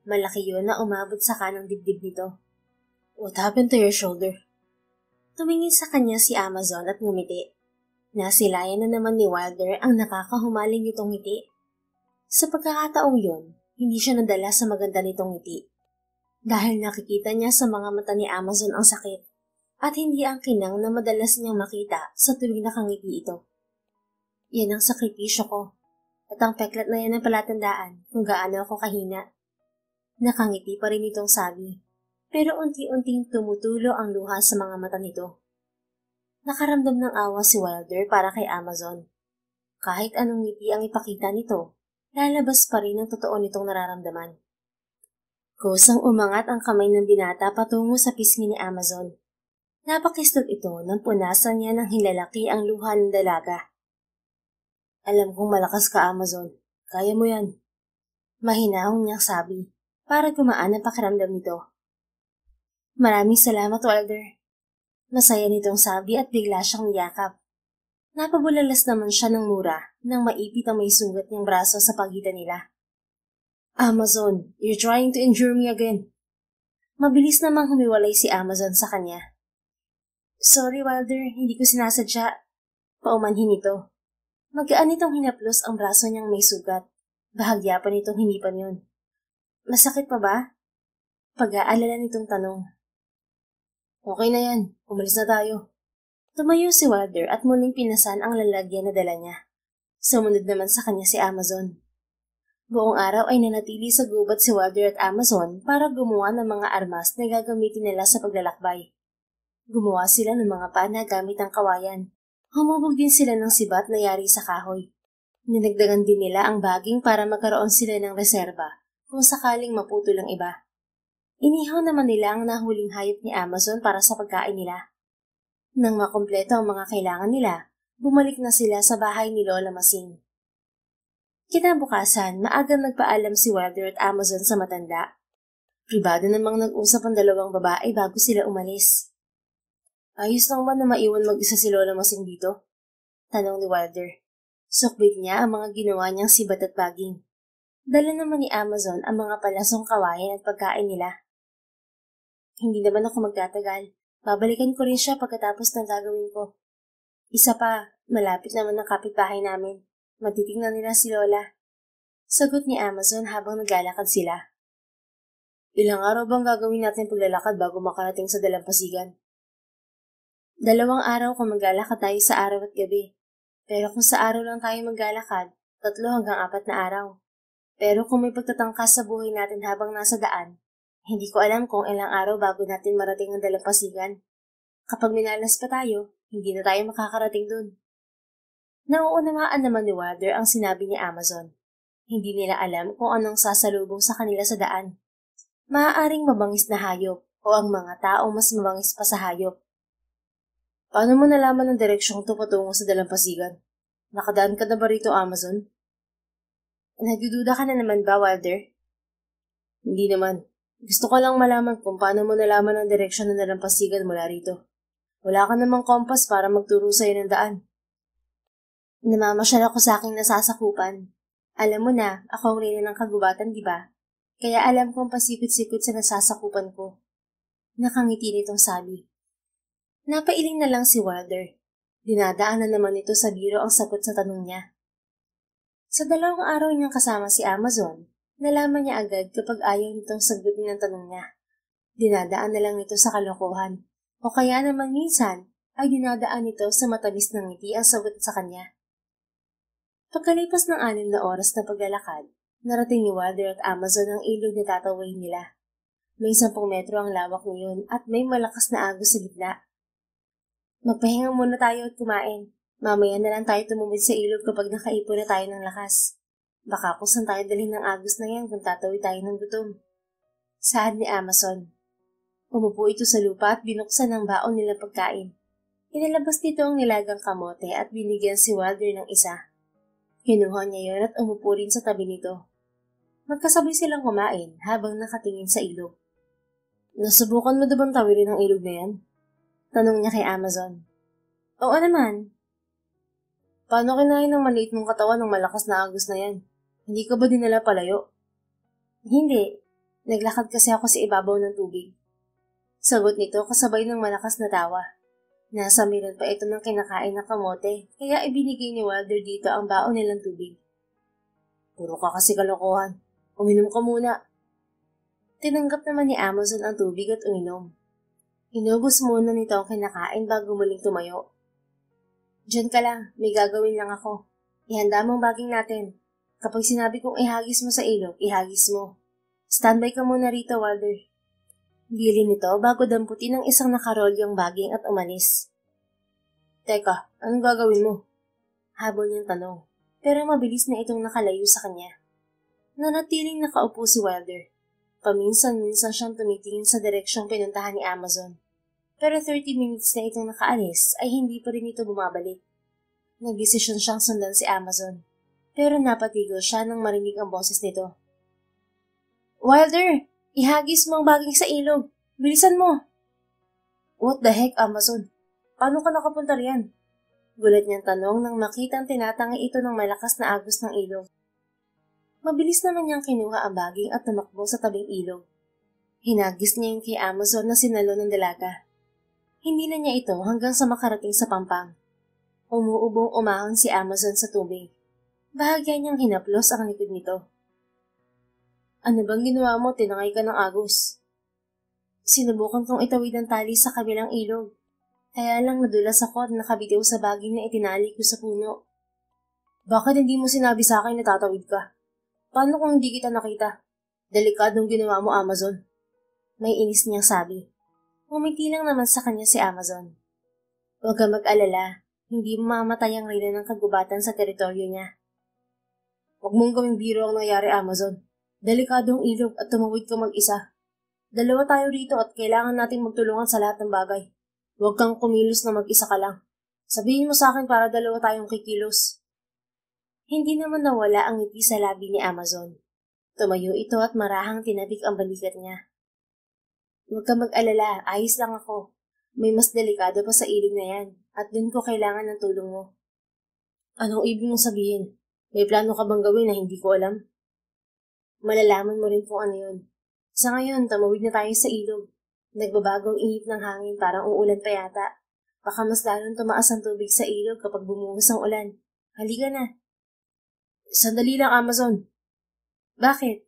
Malaki yun na umabot sa kanang dibdib nito. What happened to your shoulder? Tumingin sa kanya si Amazon at ngumiti. Nasilayan na naman ni Wilder ang nakakahumaling nitong ngiti. Sa pagkakataong yun, hindi siya nadala sa maganda nitong ngiti. Dahil nakikita niya sa mga mata ni Amazon ang sakit at hindi ang kinang na madalas niyang makita sa tuwing nakangiti ito. Yan ang sakripisyo ko at ang peklat na yan ang palatandaan kung gaano ako kahina. Nakangiti pa rin itong sabi, pero unti-unting tumutulo ang luha sa mga mata nito. Nakaramdam ng awa si Wilder para kay Amazon. Kahit anong ngiti ang ipakita nito, lalabas pa rin ang totoo nitong nararamdaman. Kusang umangat ang kamay ng binata patungo sa pisngi ni Amazon. Napakislot ito nang punasan niya ng hilalaki ang luha ng dalaga. Alam kong malakas ka, Amazon. Kaya mo yan. Mahinahong niyang sabi, para gumaan ang pakiramdam nito. Maraming salamat, Wilder. Masaya nitong sabi at bigla siyang niyakap. Napabulalas naman siya ng mura nang maipit ang may sugat niyang braso sa pagitan nila. Amazon, you're trying to injure me again. Mabilis namang humiwalay si Amazon sa kanya. Sorry, Wilder, hindi ko sinasadya. Paumanhin nito. Magaan nitong hinaplos ang braso niyang may sugat. Bahagya pa nitong hinipan yun. Masakit pa ba? Pag-aalala nitong tanong. Okay na yan, umalis na tayo. Tumayo si Wilder at muling pinasan ang lalagyan na dala niya. Sumunod naman sa kanya si Amazon. Buong araw ay nanatili sa gubat si Wilder at Amazon para gumawa ng mga armas na gagamitin nila sa paglalakbay. Gumawa sila ng mga pana gamit ang kawayan. Humubog din sila ng sibat na yari sa kahoy. Ninagdagan din nila ang baging para magkaroon sila ng reserba kung sakaling maputol ang iba. Inihaw naman nila ang nahuling hayop ni Amazon para sa pagkain nila. Nang makumpleto ang mga kailangan nila, bumalik na sila sa bahay ni Lola Masing. Kinabukasan, maagang nagpaalam si Wilder at Amazon sa matanda. Pribado namang nag-usap ang dalawang babae bago sila umalis. Ayos lang ba na maiwan mag-isa si Lola Masing dito? Tanong ni Wilder. Sukbit niya ang mga ginawa niyang sibat at baging. Dala naman ni Amazon ang mga palasong kawayan at pagkain nila. Hindi naman ako magtatagal. Babalikan ko rin siya pagkatapos ng gagawin ko. Isa pa, malapit naman ang kapitbahay namin. Matitignan nila si Lola. Sagot ni Amazon habang naglalakad sila. Ilang araw bang gagawin natin paglalakad bago makarating sa dalampasigan? 2 araw kung maglalakad tayo sa araw at gabi. Pero kung sa araw lang tayo maglalakad, 3 hanggang 4 na araw. Pero kung may pagtatangkas sa buhay natin habang nasa daan, hindi ko alam kung ilang araw bago natin marating ang dalampasigan. Kapag minalas pa tayo, hindi na tayo makakarating dun. Nauunawaan naman ni Wilder ang sinabi ni Amazon. Hindi nila alam kung anong sasalubong sa kanila sa daan. Maaaring mabangis na hayop o ang mga taong mas mabangis pa sa hayop. Paano mo nalaman ang direksyong ito patungo sa dalampasigan? Nakadaan ka na ba rito, Amazon? Nagdududa ka na naman ba, Wilder? Hindi naman. Gusto ko lang malaman kung paano mo nalaman ang direksyon ng dalampasigan mula rito. Wala ka namang kompas para magturo sa'yo ng daan. Namamasyal ako sa aking nasasakupan. Alam mo na, ako ang reyna ng kagubatan, di ba? Kaya alam kong pasikot-sikot sa nasasakupan ko. Nakangiti nitong sabi. Napailing na lang si Wilder. Dinadaan na naman ito sa biro ang sagot sa tanong niya. Sa 2 araw niyang kasama si Amazon, nalaman niya agad kapag ayaw nitong sagutin ang tanong niya. Dinadaan na lang ito sa kalokohan. O kaya naman minsan ay dinadaan ito sa matamis ng ngiti ang sagot sa kanya. Pagkalipas ng 6 na oras na paglalakad, narating ni Wilder at Amazon ang ilog na tatawid nila. May 10 metro ang lawak niyon at may malakas na agos sa gitna. Magpahinga muna tayo at kumain. Mamaya na lang tayo tumumid sa ilog kapag nakaipon na tayo ng lakas. Baka kung saan tayo dalhin ng agos na yan kung tatawid tayo ng gutom. Saad ni Amazon. Umupo ito sa lupa at binuksan ang baon nilang pagkain. Inilabas nito ang nilagang kamote at binigyan si Wilder ng isa. Kinuha niya yon at umupo rin sa tabi nito. Magkasabay silang kumain habang nakatingin sa ilog. Nasubukan mo bang tawirin ang ilog na yan? Tanong niya kay Amazon. Oo naman. Paano kinain ng maliit mong katawan ng malakas na agos na yan? Hindi ka ba dinala palayo? Hindi. Naglakad kasi ako sa ibabaw ng tubig. Sagot nito kasabay ng malakas na tawa. Nasa meron pa ito ng kinakain na kamote, kaya ibinigay ni Wilder dito ang baon nilang tubig. Puro ka kasi kalokohan. Uminom ka muna. Tinanggap naman ni Amazon ang tubig at uminom. Inubos muna nito ang kinakain bago muling tumayo. Diyan ka lang, may gagawin lang ako. Ihanda mong baging natin. Kapag sinabi kong ihagis mo sa ilog, ihagis mo. Standby ka muna rito, Wilder. Bili nito bago damputin ng isang nakarolyong baging at umalis. Teka, anong gagawin mo? Habol niyang tanong, pero mabilis na itong nakalayo sa kanya. Nanatiling nakaupo si Wilder. Paminsan-minsan siyang tumitingin sa direksyong pinuntahan ni Amazon. Pero 30 minutes na itong nakaalis ay hindi pa rin ito bumabalik. Nagdesisyon siyang sundan si Amazon. Pero napatigil siya nang marinig ang boses nito. Wilder! Ihagis mo ang baging sa ilog! Bilisan mo! What the heck, Amazon? Paano ka nakapunta riyan? Gulat niyang tanong nang makitang tinatangi ito ng malakas na agos ng ilog. Mabilis naman niyang kinuha ang baging at tumakbo sa tabing ilog. Hinagis niya yung kay Amazon na sinalo ng dalaga. Hindi na niya ito hanggang sa makarating sa pampang. Umuubong umahon si Amazon sa tubig. Bahagya niyang hinaplos ang likod nito. Ano bang ginawa mo? Tinangay ka ng agos. Sinubukan kong itawid ang tali sa kabilang ilog. Kaya lang nadulas ako at nakabitiw sa baging na itinali ko sa puno. Bakit hindi mo sinabi sa akin na tatawid ka? Paano kung hindi kita nakita? Delikadong ginawa mo, Amazon. May inis niyang sabi. Umiti lang naman sa kanya si Amazon. Huwag ka mag-alala, hindi mamamatay ang reyna ng kagubatan sa teritoryo niya. Huwag mong gawing biro ang nangyari, Amazon. Delikadong ilog at tumawid ka mag-isa. 2 tayo rito at kailangan nating magtulungan sa lahat ng bagay. Huwag kang kumilos na mag-isa ka lang. Sabihin mo sa akin para 2 tayong kikilos. Hindi naman nawala ang ngiti sa labi ni Amazon. Tumayo ito at marahang tinabik ang balikat niya. Huwag ka mag-alala, ayos lang ako. May mas delikado pa sa ilog na yan, at dun ko kailangan ng tulong mo. Anong ibig mong sabihin? May plano ka bang gawin na hindi ko alam? Malalaman mo rin kung ano yun. Sa ngayon, tumawid na tayo sa ilog. Nagbabagong ihip ng hangin parang uulan pa yata. Baka mas lalong tumaas ang tubig sa ilog kapag bumuhos ang ulan. Halika na. Sandali lang, Amazon. Bakit?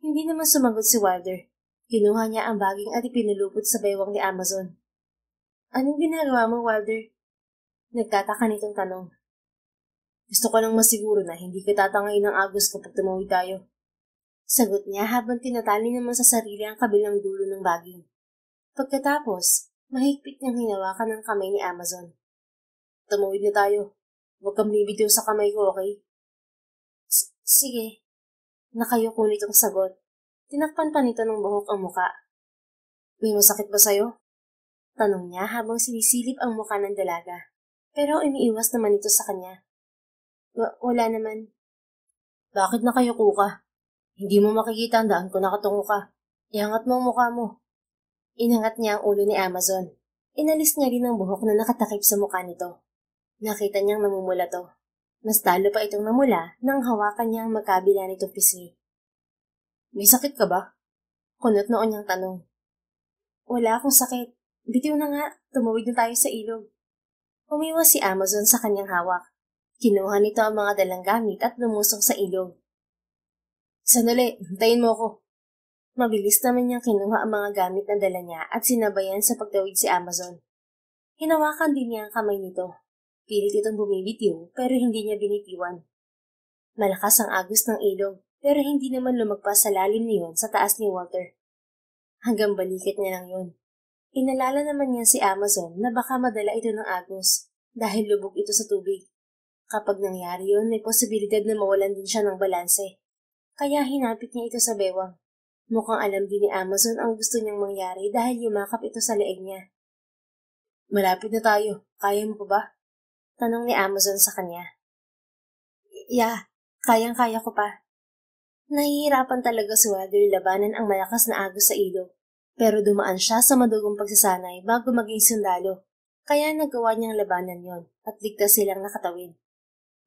Hindi naman sumagot si Wilder. Kinuha niya ang baging at ipinulupot sa baywang ni Amazon. Anong ginagawa mo, Wilder? Nagtataka nitong tanong. Gusto ko lang masiguro na hindi ka tatangay ng agos kapag tumawid tayo. Sagot niya habang tinatali naman sa sarili ang kabilang dulo ng baging. Pagkatapos, mahigpit niyang hinawakan ng kamay ni Amazon. Tumawid na tayo. Huwag kang bibitiw sa kamay ko, okay? Sige. Nakayuko nitong sagot. Tinakpan pa nito ng buhok ang muka. May masakit ba sa'yo? Tanong niya habang sinisilip ang muka ng dalaga. Pero umiiwas naman ito sa kanya. Wala naman. Bakit nakayuko ka? Hindi mo makikita ang daan ko nakatungo ka. Iangat mo ang mukha mo. Inangat niya ang ulo ni Amazon. Inalis niya rin ang buhok na nakatakip sa mukha nito. Nakita niyang namumula to. Mas talo pa itong namula nang hawakan niya ang magkabila nitong pisngi. May sakit ka ba? Kunot noon niyang tanong. Wala akong sakit. Bitiw na nga, tumawid na tayo sa ilog. Umiwas si Amazon sa kanyang hawak. Kinuha nito ang mga dalang gamit at lumusong sa ilog. Sandali, hintayin mo ako. Mabilis naman niyang kinuha ang mga gamit na dala niya at sinabayan sa pagtawid si Amazon. Hinawakan din niya ang kamay nito. Pilit itong bumibitiw pero hindi niya binitiwan. Malakas ang agos ng ilog pero hindi naman lumagpas sa lalim niyon sa taas ni Walter. Hanggang balikat niya lang yun. Inalala naman niya si Amazon na baka madala ito ng agos dahil lubog ito sa tubig. Kapag nangyari yun, may posibilidad na mawalan din siya ng balanse. Kaya hinapit niya ito sa bewang. Mukhang alam din ni Amazon ang gusto niyang mangyari dahil yumakap ito sa leeg niya. Malapit na tayo. Kaya mo pa ba? Tanong ni Amazon sa kanya. Yeah, kayang-kaya ko pa. Nahihirapan talaga si Wilder labanan ang malakas na agos sa ilog. Pero dumaan siya sa madugong pagsasanay bago maging sundalo, kaya nagawa niyang labanan yon at ligtas silang nakatawid.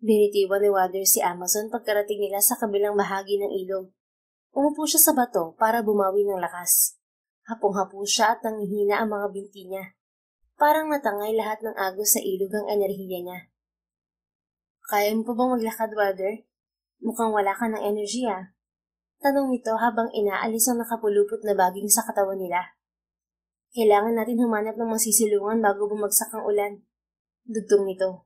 Binitiwan ni Wilder si Amazon pagkarating nila sa kabilang bahagi ng ilog. Umupo siya sa bato para bumawi ng lakas. Hapong-hapo siya at nanghihina ang mga binti niya. Parang natangay lahat ng agos sa ilog ang enerhiya niya. Kaya mo pa bang maglakad, Wilder? Mukhang wala ka ng enerhiya. Tanong nito habang inaalis ang nakapulupot na baging sa katawan nila. Kailangan natin humanap ng masisilungan bago bumagsak ang ulan. Dugtong nito.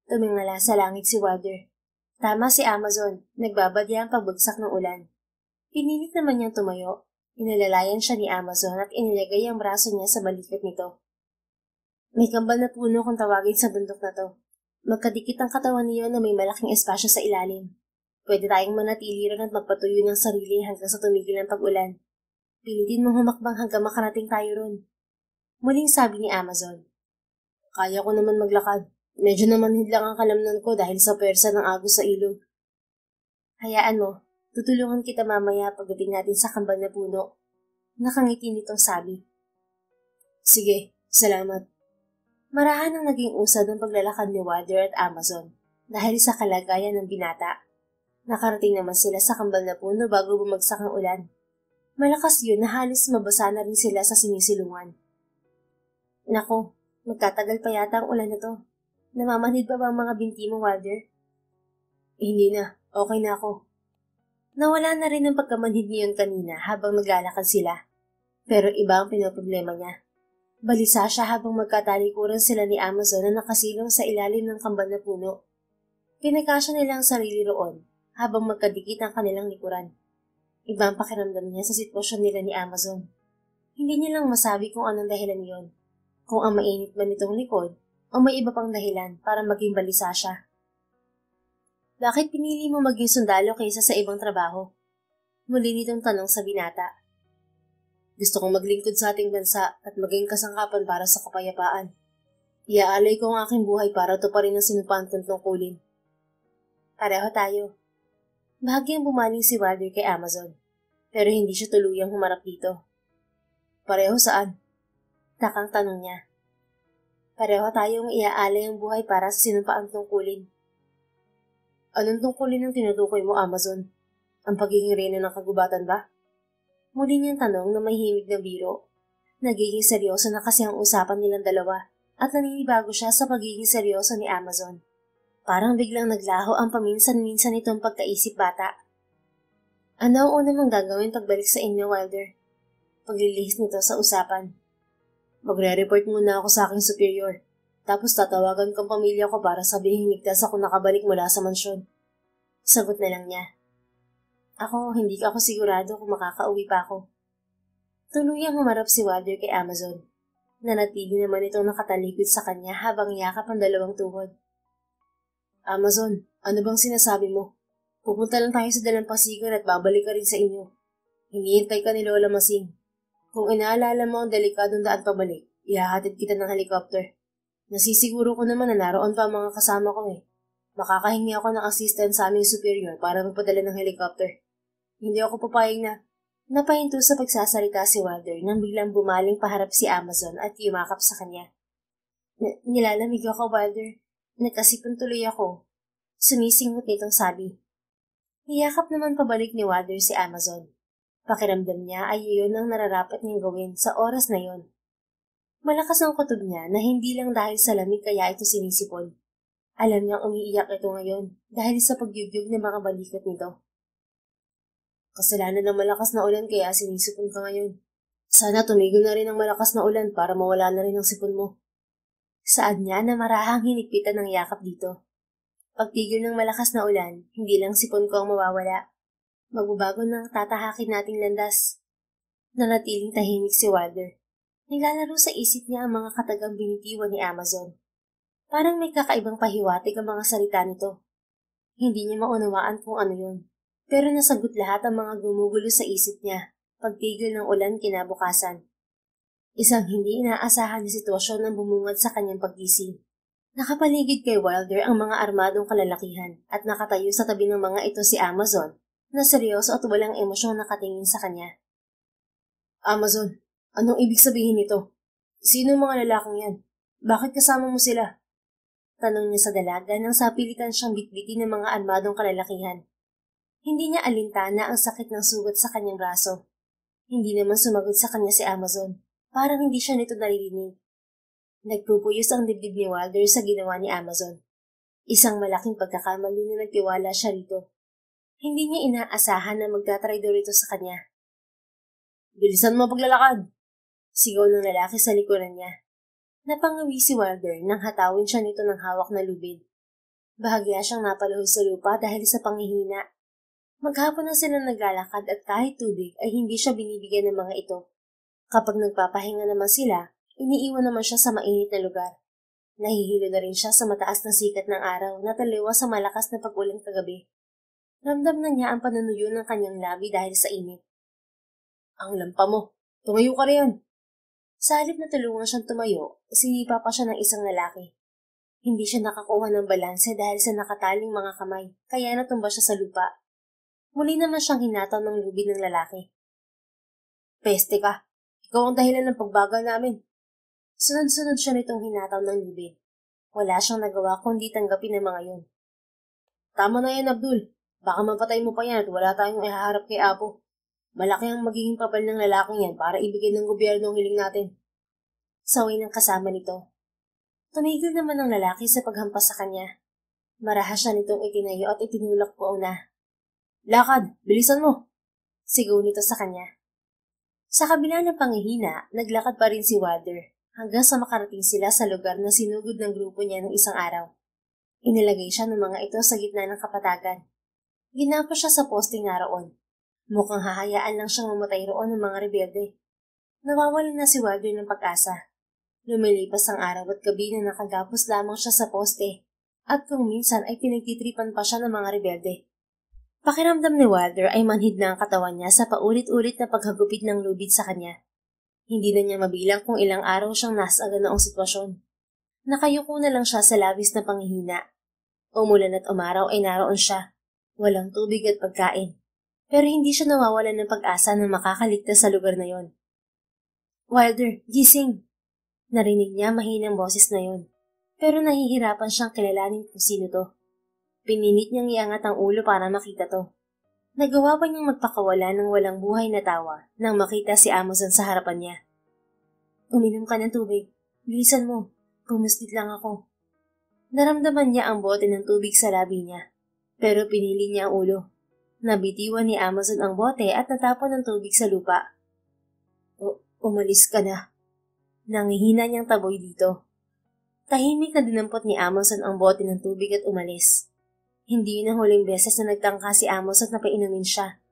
Tumingala sa langit si Wilder. Tama si Amazon, nagbabadya ang pagbagsak ng ulan. Pinilit naman niyang tumayo. Inalalayan siya ni Amazon at inilagay ang braso niya sa balikat nito. May kambal na puno kung tawagin sa bundok na to. Magkadikit ang katawan niyo na may malaking espasyo sa ilalim. Pwede tayong manatili ron at magpatuyo ng sarili hanggang sa tumigil ang pag-ulan. Pilitin mong humakbang hanggang makarating tayo ron. Muling sabi ni Amazon. Kaya ko naman maglakad. Medyo naman hidlang ang kalamnan ko dahil sa pwersa ng agos sa ilog. Hayaan mo, tutulungan kita mamaya pagdating natin sa kambal na puno. Nakangiti nitong sabi. Sige, salamat. Marahan ang naging usad ng paglalakad ni Wilder at Amazon dahil sa kalagayan ng binata. Nakarating naman sila sa kambal na puno bago bumagsak ang ulan. Malakas yun na halos mabasa na rin sila sa sinisilungan. Nako, magtatagal pa yata ang ulan na to. Namamanhid pa ba ang mga binti mo, Wilder? Hindi na, okay na ako. Nawala na rin ang pagkamanhid niyon kanina habang naglalakad sila. Pero iba ang pinoproblema niya. Balisa siya habang magkatalikuran sila ni Amazon na nakasilong sa ilalim ng kambal na puno. Pinagkasya nila ang sarili roon habang magkadikit ang kanilang likuran. Iba ang pakiramdam niya sa sitwasyon nila ni Amazon. Hindi niya lang masabi kung anong dahilan niyon. Kung ang mainit ba nitong likod o may iba pang dahilan para maging balisa siya. Bakit pinili mo maging sundalo kaysa sa ibang trabaho? Muli nitong tanong sa binata. Gusto kong maglingkod sa ating bansa at maging kasangkapan para sa kapayapaan. Iaalay ko ang aking buhay para tuparin ang sinumpaan kong tungkulin. Pareho tayo. Bahagyang bumaling si Wilder kay Amazon, pero hindi siya tuluyang humarap dito. Pareho saan? Takang tanong niya. Pareho tayong iaalay ang buhay para sa sinumpaang tungkulin. Anong tungkulin ang tinutukoy mo, Amazon? Ang pagiging reyna ng kagubatan ba? Muli niyang tanong na may himig na biro. Nagiging seryoso na kasi ang usapan nilang dalawa at naninibago siya sa pagiging seryoso ni Amazon. Parang biglang naglaho ang paminsan-minsan nitong pagkaisip bata. Ano ang una mong gagawin pagbalik sa inyo, Wilder? Paglilihis nito sa usapan. Magre-report muna ako sa aking superior. Tapos tatawagan kong pamilya ko para sabihin ligtas ako nakabalik mula sa mansyon. Sagot na lang niya. Hindi ako sigurado kung makakauwi pa ako. Tuluyang humarap si Wilder kay Amazon. Nanatili naman itong nakatalikod sa kanya habang yakap ang dalawang tuhod. Amazon, ano bang sinasabi mo? Pupunta lang tayo sa dalampasigan at babalik ka rin sa inyo. Hinihintay ka ni Lola Masing. Kung inaalala mo ang delikadong daan pabalik, ihahatid kita ng helicopter. Nasisiguro ko naman na naroon pa ang mga kasama ko eh. Makakahingi ako ng assistant sa aming superior para magpadala ng helicopter. Hindi ako papayag na Napahinto sa pagsasalita si Wilder nang biglang bumaling paharap si Amazon at yumakap sa kanya. Nilalamig ako, Wilder. Nagkasipon tuloy ako. Sumisingot nitong sabi. Niyakap naman pabalik ni Wilder si Amazon. Pakiramdam niya ay iyon ang nararapat niyang gawin sa oras na yon. Malakas ang kutob niya na hindi lang dahil sa lamig kaya ito sinisipon. Alam niyang umiiyak ito ngayon dahil sa pagyugyug ng mga balikat nito. Kasalanan ng malakas na ulan kaya sinisipon ka ngayon. Sana tumigil na rin ang malakas na ulan para mawala na rin ang sipon mo. Saan niya na marahang hinigpitan ng yakap dito. Pagtigil ng malakas na ulan, hindi lang sipon ko ang mawawala. Magbabago ng tatahakin nating landas. Nanatiling tahimik si Wilder. Naglalaro sa isip niya ang mga katagang binitiwan ni Amazon. Parang may kakaibang pahiwatig ang mga salita nito. Hindi niya maunawaan kung ano yun. Pero nasagot lahat ang mga gumugulo sa isip niya, pagtigil ng ulan kinabukasan. Isang hindi inaasahan na sitwasyon ang bumungad sa kanyang paggising. Nakapaligid kay Wilder ang mga armadong kalalakihan at nakatayo sa tabi ng mga ito si Amazon, na seryoso at walang emosyong nakatingin sa kanya. Amazon, anong ibig sabihin nito? Sino ang mga lalaking yan? Bakit kasama mo sila? Tanong niya sa dalaga nang sapilitan siyang bitbitin ng mga armadong kalalakihan. Hindi niya alintana ang sakit ng sugat sa kanyang braso. Hindi naman sumagot sa kanya si Amazon. Parang hindi siya nito naririnig. Nagpupuyos ang dibdib ni Wilder sa ginawa ni Amazon. Isang malaking pagkakamali na nagtiwala siya rito. Hindi niya inaasahan na magtatraidor ito sa kanya. Bilisan mo paglalakad! Sigaw ng lalaki sa likuran niya. Napangawi si Wilder nang hatawin siya nito ng hawak na lubid. Bahagya siyang napaluhod sa lupa dahil sa panghihina. Maghapon na sila naglalakad at kahit tubig ay hindi siya binibigyan ng mga ito. Kapag nagpapahinga naman sila, iniiwan naman siya sa mainit na lugar. Nahihilo na rin siya sa mataas na sikat ng araw na taliwas sa malakas na pag-ulan kagabi. Ramdam na niya ang panunuyo ng kanyang labi dahil sa init. Ang lampa mo! Tumayo ka riyan! Sa halip na tulungan siyang tumayo, sinipa pa siya ng isang lalaki. Hindi siya nakakuha ng balanse dahil sa nakataling mga kamay, kaya natumba siya sa lupa. Muli naman siyang hinataw ng lubid ng lalaki. Peste ka! Ikaw ang dahilan ng pagbagal namin. Sunod-sunod siya nitong hinataw ng lubid. Wala siyang nagawa kundi tanggapin ang mga yun. Tama na yan, Abdul. Baka mapatay mo pa yan at wala tayong ihaharap kay Apo. Malaki ang magiging papel ng lalaking yan para ibigay ng gobyerno ang hiling natin. Saway ng kasama nito. Tumigil naman ang lalaki sa paghampas sa kanya. Marahas siya nitong itinayo at itinulak po una. Lakad! Bilisan mo! Sigaw nito sa kanya. Sa kabila ng panghihina, naglakad pa rin si Wilder hanggang sa makarating sila sa lugar na sinugod ng grupo niya ng isang araw. Inilagay siya ng mga ito sa gitna ng kapatagan. Ginapa siya sa posting naroon. Mukhang hahayaan lang siyang mamatay roon ng mga rebelde. Nawawalan na si Wilder ng pag-asa. Lumilipas ang araw at gabi na nakagapos lamang siya sa poste at kung minsan ay pinagtitripan pa siya ng mga rebelde. Pakiramdam ni Wilder ay manhid na ang katawan niya sa paulit-ulit na paghagupit ng lubid sa kanya. Hindi na niya mabilang kung ilang araw siyang nasa ganoong sitwasyon. Nakayuko na lang siya sa labis na panghihina. Umulan at umaraw ay naroon siya. Walang tubig at pagkain. Pero hindi siya nawawalan ng pag-asa na makakaligtas sa lugar na yon. Wilder, gising! Narinig niya mahinang boses na yon. Pero nahihirapan siyang kilalanin kung sino to. Pininit niyang iangat ang ulo para makita to. Nagawa pa niyang magpakawala ng walang buhay na tawa nang makita si Amazon sa harapan niya. Uminom ka ng tubig. Bilisan mo. Pumustit lang ako. Naramdaman niya ang bote ng tubig sa labi niya. Pero pinili niya ang ulo. Nabitiwan ni Amazon ang bote at natapon ng tubig sa lupa. Umalis ka na. Nangihina niyang taboy dito. Tahimik na dinampot ni Amazon ang bote ng tubig at umalis. Hindi yun ang huling beses na nagtangka si Amazon na painumin siya.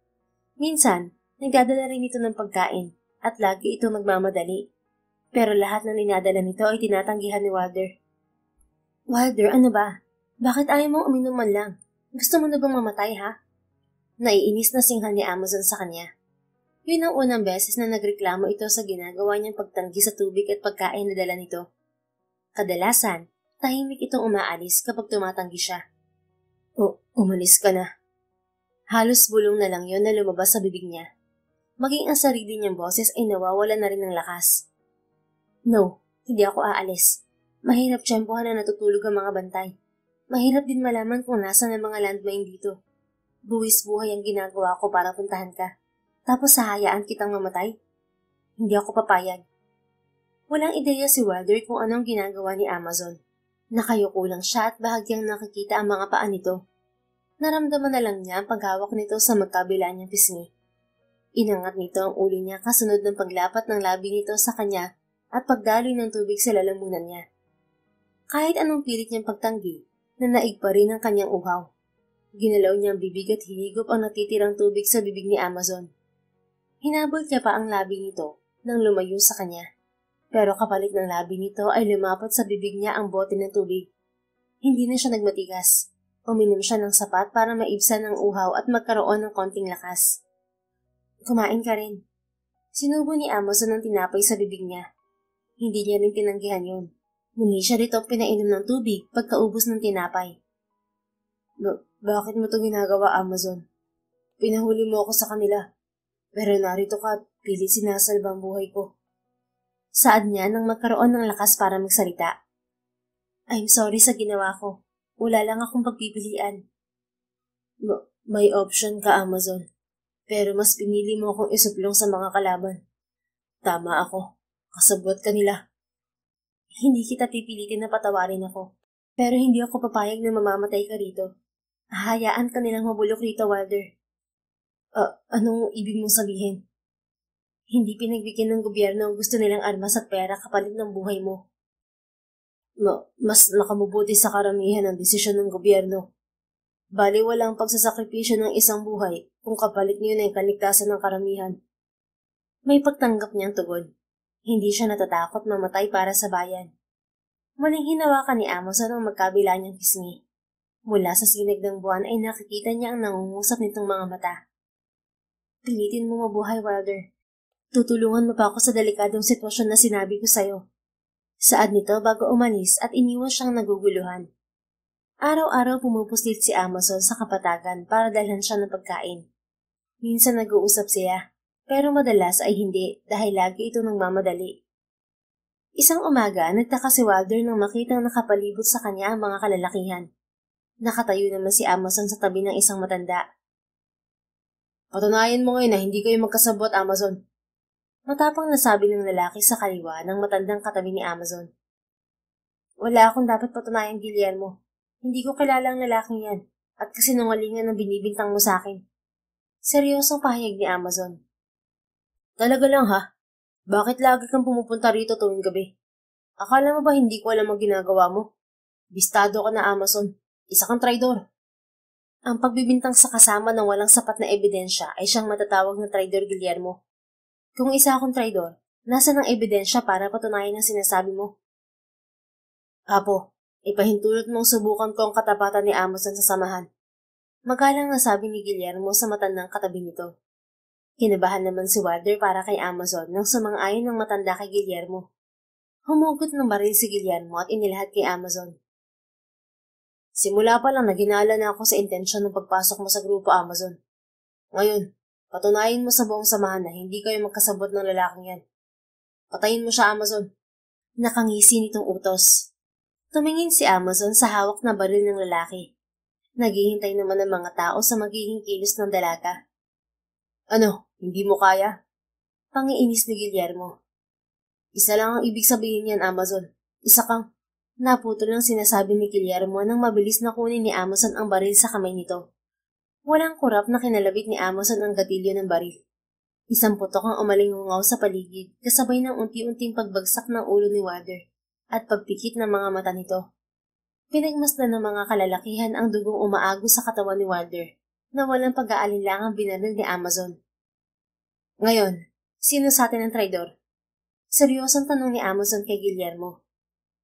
Minsan, nagdadala rin ito ng pagkain at lagi ito magmamadali. Pero lahat ng ninadala nito ay tinatanggihan ni Wilder. Wilder, ano ba? Bakit ayaw mong uminom man lang? Gusto mo na bang mamatay, ha? Naiinis na singhal ni Amazon sa kanya. Yun ang unang beses na nagreklamo ito sa ginagawa niyang pagtanggi sa tubig at pagkain na dala nito. Kadalasan, tahimik itong umaalis kapag tumatanggi siya. Umalis ka na. Halos bulong na lang yon na lumabas sa bibig niya. Maging ang sarili niyang boses ay nawawala na rin ng lakas. No, hindi ako aalis. Mahirap tiyempohan na natutulog ang mga bantay. Mahirap din malaman kung nasan ang mga landmine dito. Buwis buhay ang ginagawa ko para puntahan ka. Tapos hahayaan kitang mamatay? Hindi ako papayag. Walang ideya si Wilder kung anong ginagawa ni Amazon. Nakayuko lang siya at bahagyang nakikita ang mga paa nito. Naramdaman na lang niya ang paghawak nito sa magkabila niyang pisngi. Inangat nito ang ulo niya kasunod ng paglapat ng labi nito sa kanya at pagdaloy ng tubig sa lalamunan niya. Kahit anong pilit niyang pagtanggi, nanaig pa rin ang kanyang uhaw. Ginalaw niya ang bibig at hinigop ang natitirang tubig sa bibig ni Amazon. Hinabol niya pa ang labi nito nang lumayo sa kanya. Pero kapalit ng labi nito ay lumapat sa bibig niya ang bote ng tubig. Hindi na siya nagmatigas. Uminom siya ng sapat para maibsan ang uhaw at magkaroon ng konting lakas. Kumain ka rin. Sinubo ni Amazon ang tinapay sa bibig niya. Hindi niya rin tinanggihan yun. Muli siya rito pinainom ng tubig pagkaubos ng tinapay. Bakit mo ito ginagawa, Amazon? Pinahuli mo ako sa kanila. Pero narito ka at pilit sinasalba ang buhay ko. Saad niya nang magkaroon ng lakas para magsalita. I'm sorry sa ginawa ko. Wala lang akong pagpipilian. May option ka, Amazon. Pero mas pinili mo akong isuplong sa mga kalaban. Tama ako. Kasabwat ka nila. Hindi kita pipilitin na patawarin ako. Pero hindi ako papayag na mamamatay ka rito. Hahayaan ka nilang mabulok rito, Wilder. Anong ibig mong sabihin? Hindi pinagbigyan ng gobyerno ang gusto nilang armas at pera kapalit ng buhay mo. Mas nakamubuti sa karamihan ang desisyon ng gobyerno. Bali walang pagsasakripisyo ng isang buhay kung kapalit niyo na yung kaligtasan ng karamihan. May pagtanggap niyang tugon. Hindi siya natatakot mamatay para sa bayan. Muling hinawakan ni Amazon ang magkabila niyang pisngi. Mula sa sinag ng buwan ay nakikita niya ang nangungusap nitong mga mata. Pilitin mo mabuhay, Wilder. Tutulungan mo pa ako sa delikadong sitwasyon na sinabi ko sa'yo. Saad nito bago umalis at iniwan siyang naguguluhan. Araw-araw pumupuslit si Amazon sa kapatagan para dalhan siya ng pagkain. Minsan nag-uusap siya, pero madalas ay hindi dahil lagi ito nagmamadali. Isang umaga, nagtaka si Wilder nang makitang nakapalibot sa kanya ang mga kalalakihan. Nakatayo naman si Amazon sa tabi ng isang matanda. Patunayan mo ngayon na hindi kayo magkasabot, Amazon. Matapang nasabi ng lalaki sa kaliwa ng matandang katabi ni Amazon. Wala akong dapat patunayan, Guillermo. Hindi ko kilala ang lalaking yan at kasinungalingan ang binibintang mo sa akin. Seryosong pahayag ni Amazon. Talaga lang ha? Bakit lagi kang pumupunta rito tuwing gabi? Akala mo ba hindi ko alam ang ginagawa mo? Bistado ka na, Amazon. Isa kang traidor. Ang pagbibintang sa kasama ng walang sapat na ebidensya ay siyang matatawag na traidor, Guillermo. Kung isa akong traidor, nasa ng ebidensya para patunayan ang sinasabi mo? Apo, ipahintulot mong subukan ko ang katapatan ni Amazon sa samahan. Magalang na sabi ni Guillermo sa matandang katabi nito. Kinabahan naman si Wilder para kay Amazon nang sumang-ayon ng matanda kay Guillermo. Humugot ng baril si Guillermo at inilahat kay Amazon. Simula pa lang naginala na ako sa intensyon ng pagpasok mo sa grupo, Amazon. Ngayon, patunayin mo sa buong samahan na hindi kayo magkasabot ng lalaking yan. Patayin mo siya, Amazon. Nakangisi nitong utos. Tumingin si Amazon sa hawak na baril ng lalaki. Naghihintay naman ng mga tao sa magiging kilos ng dalaga. Ano, hindi mo kaya? Pangiinis ni Guillermo. Isa lang ang ibig sabihin niyan, Amazon. Isa kang... Naputol ang sinasabi ni Guillermo nang mabilis na kunin ni Amazon ang baril sa kamay nito. Walang kurap na kinalabit ni Amazon ang gatilyo ng baril. Isang putok ang umalingungaw sa paligid kasabay ng unti-unting pagbagsak ng ulo ni Wilder at pagpikit ng mga mata nito. Pinagmasdan ng mga kalalakihan ang dugong umaagos sa katawan ni Wilder na walang pag-aalinlangang binaril ni Amazon. Ngayon, sino sa atin ang traidor? Seryosong tanong ni Amazon kay Guillermo.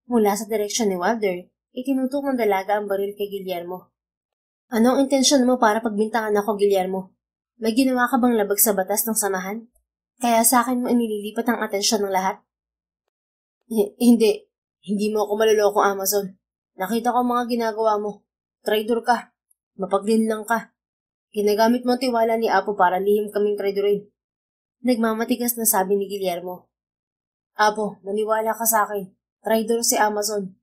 Mula sa direksyon ni Wilder, itinutok ng dalaga ang baril kay Guillermo. Anong intensyon mo para pagbintangan ako, Guillermo? May ginawa ka bang labag sa batas ng samahan? Kaya sa akin mo inililipat ang atensyon ng lahat? Hindi. Hindi mo ako maluloko, Amazon. Nakita ko ang mga ginagawa mo. Traidor ka. Mapaglinlang ka. Ginagamit mo ang tiwala ni Apo para lihim kaming traidorin. Nagmamatigas na sabi ni Guillermo. Apo, maniwala ka sa akin. Traidor si Amazon.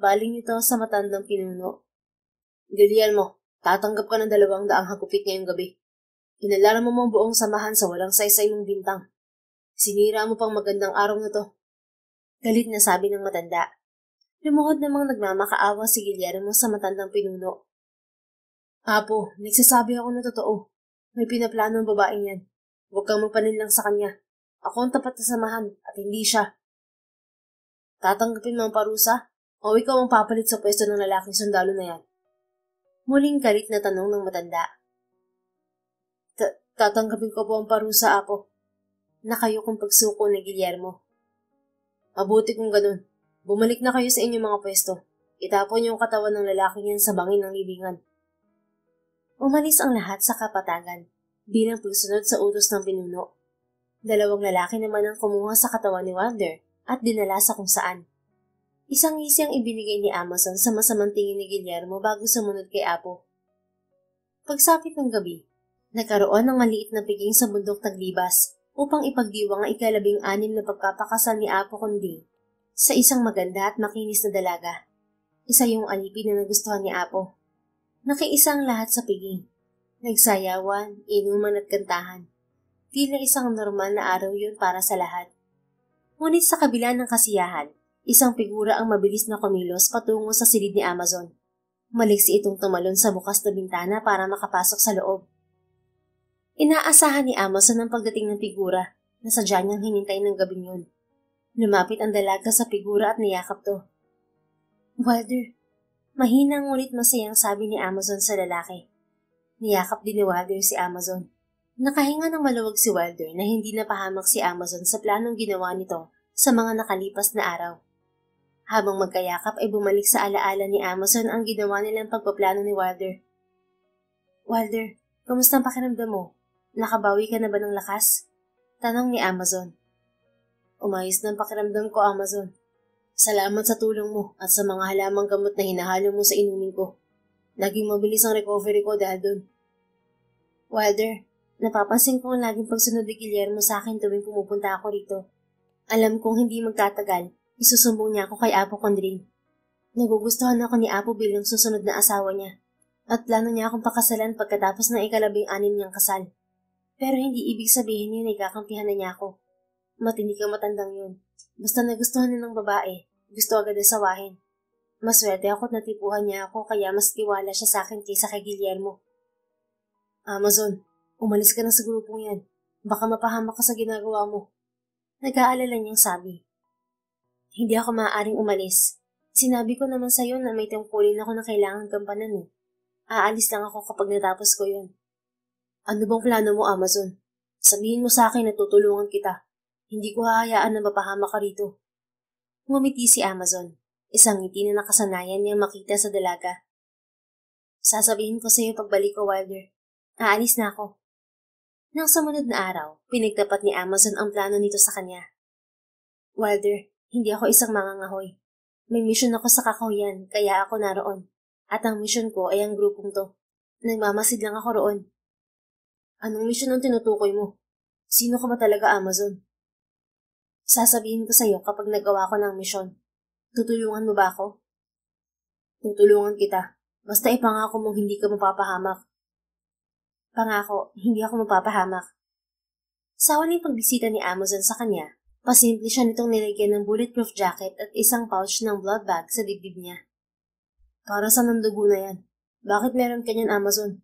Baling ito sa matandang pinuno. Guillermo, tatanggap ka ng 200 hagupit ngayong gabi. Inalaran mo mong buong samahan sa walang saysay mong bintang. Sinira mo pang magandang araw na to. Galit na sabi ng matanda. Lumuhod namang nagmamakaawa si Guillermo sa matandang pinuno. Apo, nagsasabi ako na totoo. May pinaplano ang babaeng yan. Huwag kang magpaninlang sa kanya. Ako ang tapat na samahan at hindi siya. Tatanggapin mo ang parusa o ikaw ang papalit sa pwesto ng lalaking sundalo na yan? Muling galit na tanong ng matanda. Tatanggapin ko po ang parusa, Apo. Nakayo kong pagsuko ni Guillermo. Mabuti kung ganun. Bumalik na kayo sa inyong mga pwesto. Itapon niyo ang katawan ng lalaking yan sa bangin ng libingan. Umalis ang lahat sa kapatagan bilang pagsunod sa utos ng pinuno. 2 lalaki naman ang kumuha sa katawan ni Wilder at dinala sa kung saan. Isang ngisi ang ibinigay ni Amazon sa masamang tingin ni Guillermo bago sumunod kay Apo. Pagsapit ng gabi, nagkaroon ng maliit na piging sa bundok Taglibas upang ipagdiwang ang 16 na pagpapakasal ni Apo kundi sa isang maganda at makinis na dalaga. Isa yung alipin na nagustuhan ni Apo. Nakiisa ang lahat sa piging. Nagsayawan, inuman at kantahan. Tila isang normal na araw yun para sa lahat. Ngunit sa kabila ng kasiyahan, isang figura ang mabilis na kumilos patungo sa silid ni Amazon. Maliksi itong tumalon sa bukas na bintana para makapasok sa loob. Inaasahan ni Amazon ang pagdating ng figura na sadya niyang hinintay ng gabing yun. Lumapit ang dalaga sa figura at niyakap to. Wilder, mahina ngunit masayang sabi ni Amazon sa lalaki. Niyakap din ni Wilder si Amazon. Nakahinga ng maluwag si Wilder na hindi napahamak si Amazon sa planong ginawa nito sa mga nakalipas na araw. Habang magkayakap ay bumalik sa alaala ni Amazon ang ginawa nilang pagpaplano ni Wilder. Wilder, kamusta ang pakiramdam mo? Nakabawi ka na ba ng lakas? Tanong ni Amazon. Umayos na ang pakiramdam ko, Amazon. Salamat sa tulong mo at sa mga halamang gamot na hinahalo mo sa inumin ko. Naging mabilis ang recovery ko dahil doon. Wilder, napapansin ko ang laging pagsunod ni Guillermo sa akin tuwing pumupunta ako rito. Alam kong hindi magtatagal, isusumbong niya ako kay Apo Condring. Nagugustuhan ako ni Apo bilang susunod na asawa niya. At plano niya akong pakasalan pagkatapos ng 16 niyang kasal. Pero hindi ibig sabihin yun ay kakampihan na niya ako. Matinig ang matandang yun. Basta nagustuhan niya ng babae, gusto agad na sawahin. Maswerte ako't natipuhan niya ako kaya mas tiwala siya sa akin kaysa kay Guillermo. Amazon, umalis ka na sa grupong yan. Baka mapahamak ka sa ginagawa mo. Nag-aalala niyang sabi. Hindi ako maaaring umalis. Sinabi ko naman sa'yo na may tungkulin ako na kailangan gampanan eh. Aalis lang ako kapag natapos ko yun. Ano bang plano mo, Amazon? Sabihin mo sa akin na tutulungan kita. Hindi ko hahayaan na mapahamak ka rito. Ngumiti si Amazon. Isang ngiti na nakasanayan niyang makita sa dalaga. Sasabihin ko sa iyo pagbalik ko, Wilder. Aalis na ako. Nang sumunod na araw, pinagtapat ni Amazon ang plano nito sa kanya. Wilder, hindi ako isang mangangahoy. May mission ako sa kakahuyan, kaya ako naroon. At ang mission ko ay ang grupong to. Nagmamasid lang ako roon. Anong mission ang tinutukoy mo? Sino ka ba talaga, Amazon? Sasabihin ko sa iyo kapag nagawa ko ng mission. Tutulungan mo ba ako? Tutulungan kita. Basta ipangako mong hindi ka mapapahamak. Pangako, hindi ako mapapahamak. Sa huling pagbisita ni Amazon sa kanya, pasimple siya nitong nilagyan ng bulletproof jacket at isang pouch ng blood bag sa dibdib niya. Para sa nandugo na yan. Bakit meron ka niyan, Amazon?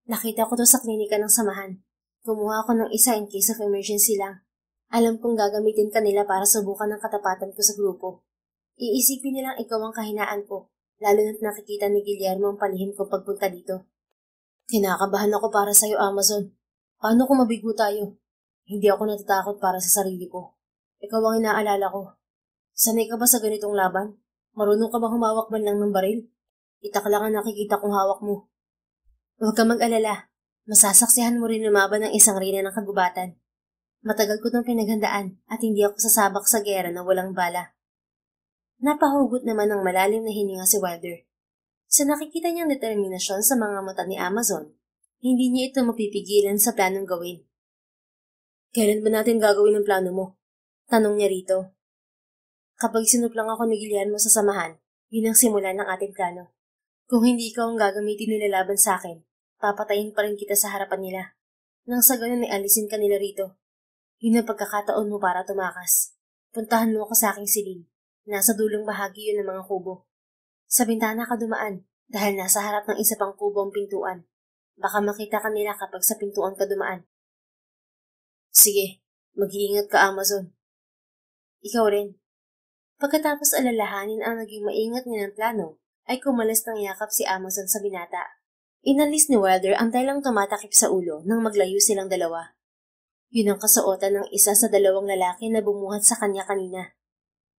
Nakita ko to sa klinika ng samahan. Kumuha ako ng isa in case of emergency lang. Alam kong gagamitin ka nila para subukan ng katapatan ko sa grupo. Iisipin nilang ikaw ang kahinaan ko, lalo na't nakikita ni Guillermo ang palihim ko pagpunta dito. Kinakabahan ako para sa'yo, Amazon. Paano kung mabigo tayo? Hindi ako natatakot para sa sarili ko. Ikaw ang inaalala ko. Sanay ka ba sa ganitong laban? Marunong ka ba humawak man lang ng baril? Itak lang ang nakikita kong hawak mo. Huwag ka mag-alala. Masasaksihan mo rin lumaban ng isang reyna ng kagubatan. Matagal ko itong pinaghandaan at hindi ako sasabak sa gera na walang bala. Napahugot naman ng malalim na hininga si Wilder. Sa nakikita niyang determinasyon sa mga mata ni Amazon, hindi niya ito mapipigilan sa planong gawin. Kailan ba natin gagawin ang plano mo? Tanong niya rito. Kapag sinuplang ako ni Guillermo sa samahan, yun ang simula ng ating plano. Kung hindi ikaw ang gagamitin nila laban sa akin, papatayin pa rin kita sa harapan nila. Nang sa ganun ay alisin ka nila rito. Yun ang pagkakataon mo para tumakas. Puntahan mo ako sa aking silid. Nasa dulong bahagi yun ng mga kubo. Sa bintana ka dumaan dahil nasa harap ng isa pang kubo ang pintuan. Baka makita ka nila kapag sa pintuan ka dumaan. Sige, mag-iingat ka, Amazon. Ikaw rin. Pagkatapos alalahanin ang naging maingat niya ng plano, ay kumalas ng yakap si Amazon sa binata. Inalis ni Wilder ang telang tumatakip sa ulo nang maglayo silang dalawa. Yun ang kasuotan ng isa sa dalawang lalaki na bumuhat sa kanya kanina.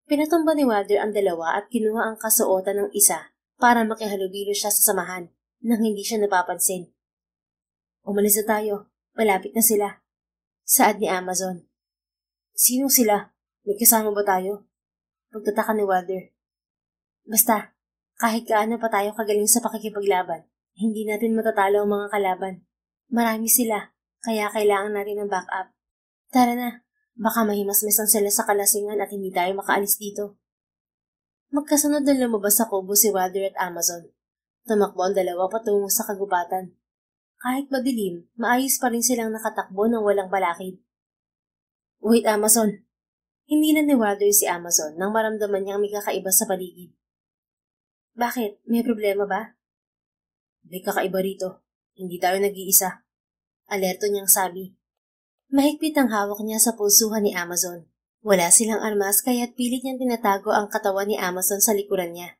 Pinatumba ni Wilder ang dalawa at kinuha ang kasuotan ng isa para makihalubilo siya sa samahan nang hindi siya napapansin. Umalis na tayo. Malapit na sila. Saad ni Amazon. Sino sila? May kasama ba tayo? Pagtataka ni Wilder. Basta, kahit gaano pa tayo kagaling sa pakikipaglaban, hindi natin matatalo ang mga kalaban. Marami sila, kaya kailangan natin ng backup. Tara na, baka mahimasmasan sila sa kalasingan at hindi tayo makaalis dito. Magkasunod na lumabas sa kubo si Wilder at Amazon. Tumakbo ang dalawa patungo sa kagubatan. Kahit madilim, maayos pa rin silang nakatakbo ng walang balakid. Wait, Amazon! Hindi na ni Wilder si Amazon nang maramdaman niyang may kakaiba sa paligid. Bakit? May problema ba? May kakaiba rito. Hindi tayo nag-iisa. Alerto niyang sabi. Mahigpit ang hawak niya sa pulsuhan ni Amazon. Wala silang armas kaya't pilit niyang tinatago ang katawan ni Amazon sa likuran niya.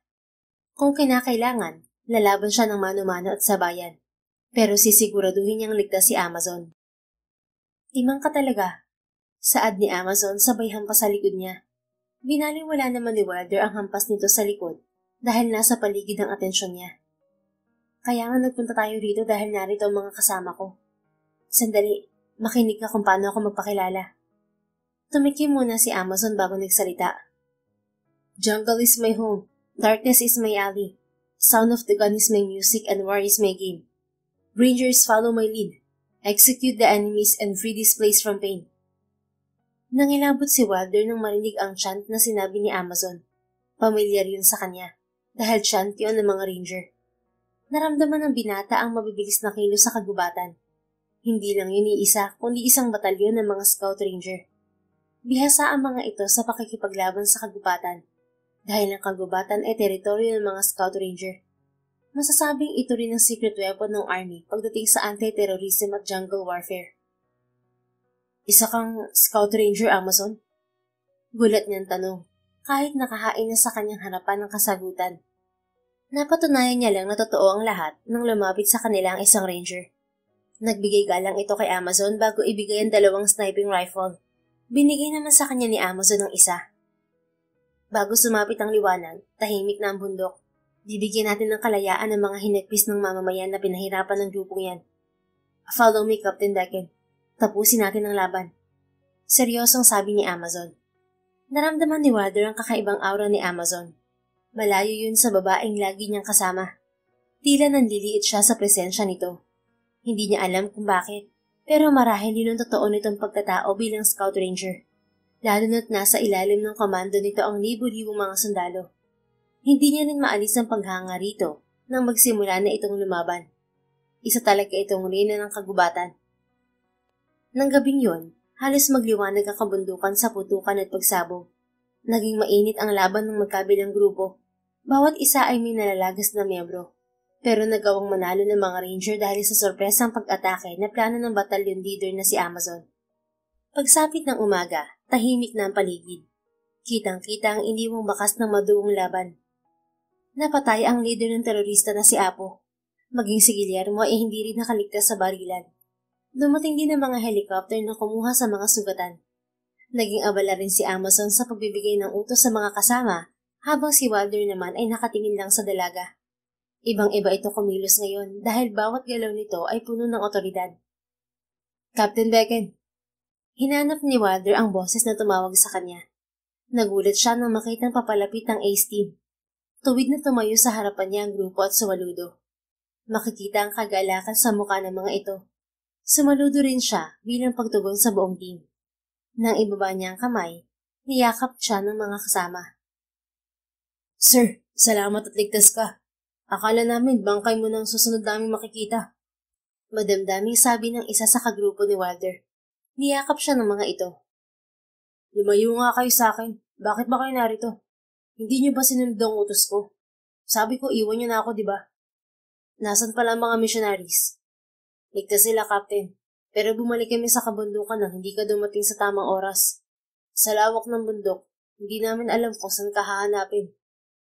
Kung kinakailangan, lalaban siya ng mano-mano at sabayan. Pero sisiguraduhin niyang ligtas si Amazon. Timang ka talaga. Saad ni Amazon sabay hampas sa likod niya. Binaliwala naman ni Wilder ang hampas nito sa likod dahil nasa paligid ang atensyon niya. Kaya nga nagpunta tayo rito dahil narito ang mga kasama ko. Sandali, makinig ka kung paano ako magpakilala. Tumikim muna si Amazon bago nagsalita. Jungle is my home, darkness is my alley, sound of the gun is my music and war is my game. Rangers follow my lead, execute the enemies and free this place from pain. Nangilabot si Wilder nang marinig ang chant na sinabi ni Amazon. Pamilyar yun sa kanya, dahil chant yun ng mga ranger. Naramdaman ng binata ang mabibilis na kilos sa kagubatan. Hindi lang yun iisa, kundi isang batalyon ng mga scout ranger. Bihasa ang mga ito sa pakikipaglaban sa kagubatan, dahil ang kagubatan ay teritoryo ng mga scout ranger. Masasabing ito rin ang secret weapon ng army pagdating sa anti-terrorism at jungle warfare. Isa kang Scout Ranger, Amazon? Gulat niyang tanong, kahit nakahain na sa kanyang harapan ng kasagutan. Napatunayan niya lang na totoo ang lahat nang lumapit sa kanila ang isang ranger. Nagbigay galang ito kay Amazon bago ibigay ang 2 sniping rifle. Binigay naman sa kanya ni Amazon ang isa. Bago sumapit ang liwanag, tahimik na ang bundok. Bibigyan natin ng kalayaan ng mga hinagpis ng mamamayan na pinahirapan ng grupong yan. Follow me, Captain Decken. Tapusin natin ang laban. Seryosong sabi ni Amazon. Naramdaman ni Wilder ang kakaibang aura ni Amazon. Malayo yun sa babaeng lagi niyang kasama. Tila nanliliit siya sa presensya nito. Hindi niya alam kung bakit, pero marahil yun ang totoo nitong pagkatao bilang Scout Ranger. Lalo na't nasa ilalim ng komando nito ang libo-libong mga sundalo. Hindi niya rin maalis ang paghanga rito nang magsimula na itong lumaban. Isa talaga itong reyna ng kagubatan. Nang gabing yun, halos magliwanag ang kabundukan sa putukan at pagsabog. Naging mainit ang laban ng magkabilang grupo. Bawat isa ay may nalalagas na miyembro. Pero nagawang manalo ng mga ranger dahil sa sorpresang pag-atake na plano ng batalyon leader na si Amazon. Pagsapit ng umaga, tahimik na ang paligid. Kitang-kita ang iniwang bakas ng maduong laban. Napatay ang leader ng terorista na si Apo. Maging si Guillermo ay hindi rin nakaligtas sa barilan. Dumating din ang mga helicopter na kumuha sa mga sugatan. Naging abala rin si Amazon sa pagbibigay ng utos sa mga kasama, habang si Wilder naman ay nakatingin lang sa dalaga. Ibang-iba ito kumilos ngayon dahil bawat galaw nito ay puno ng otoridad. Captain Decken. Hinanap ni Wilder ang boses na tumawag sa kanya. Nagulat siya nang makitang papalapit ang Ace Team. Tuwid na tumayo sa harapan niya ang grupo at sumaludo. Makikita ang kagalakan sa mukha ng mga ito. Sumaludo rin siya bilang pagtugon sa buong team. Nang ibaba niya ang kamay, niyakap siya ng mga kasama. Sir, salamat at ligtas ka. Akala namin bangkay mo na ang susunod naming makikita. Madamdaming sabi ng isa sa kagrupo ni Wilder. Niyakap siya ng mga ito. Lumayo nga kayo sa akin. Bakit ba kayo narito? Hindi niyo ba sinunod ang utos ko? Sabi ko iwan niyo na ako, di ba? Nasaan pala ang mga missionaries? Ligtas sila, Captain. Pero bumalik kami sa kabundukan nang hindi ka dumating sa tamang oras. Sa lawak ng bundok, hindi namin alam kung saan ka hahanapin.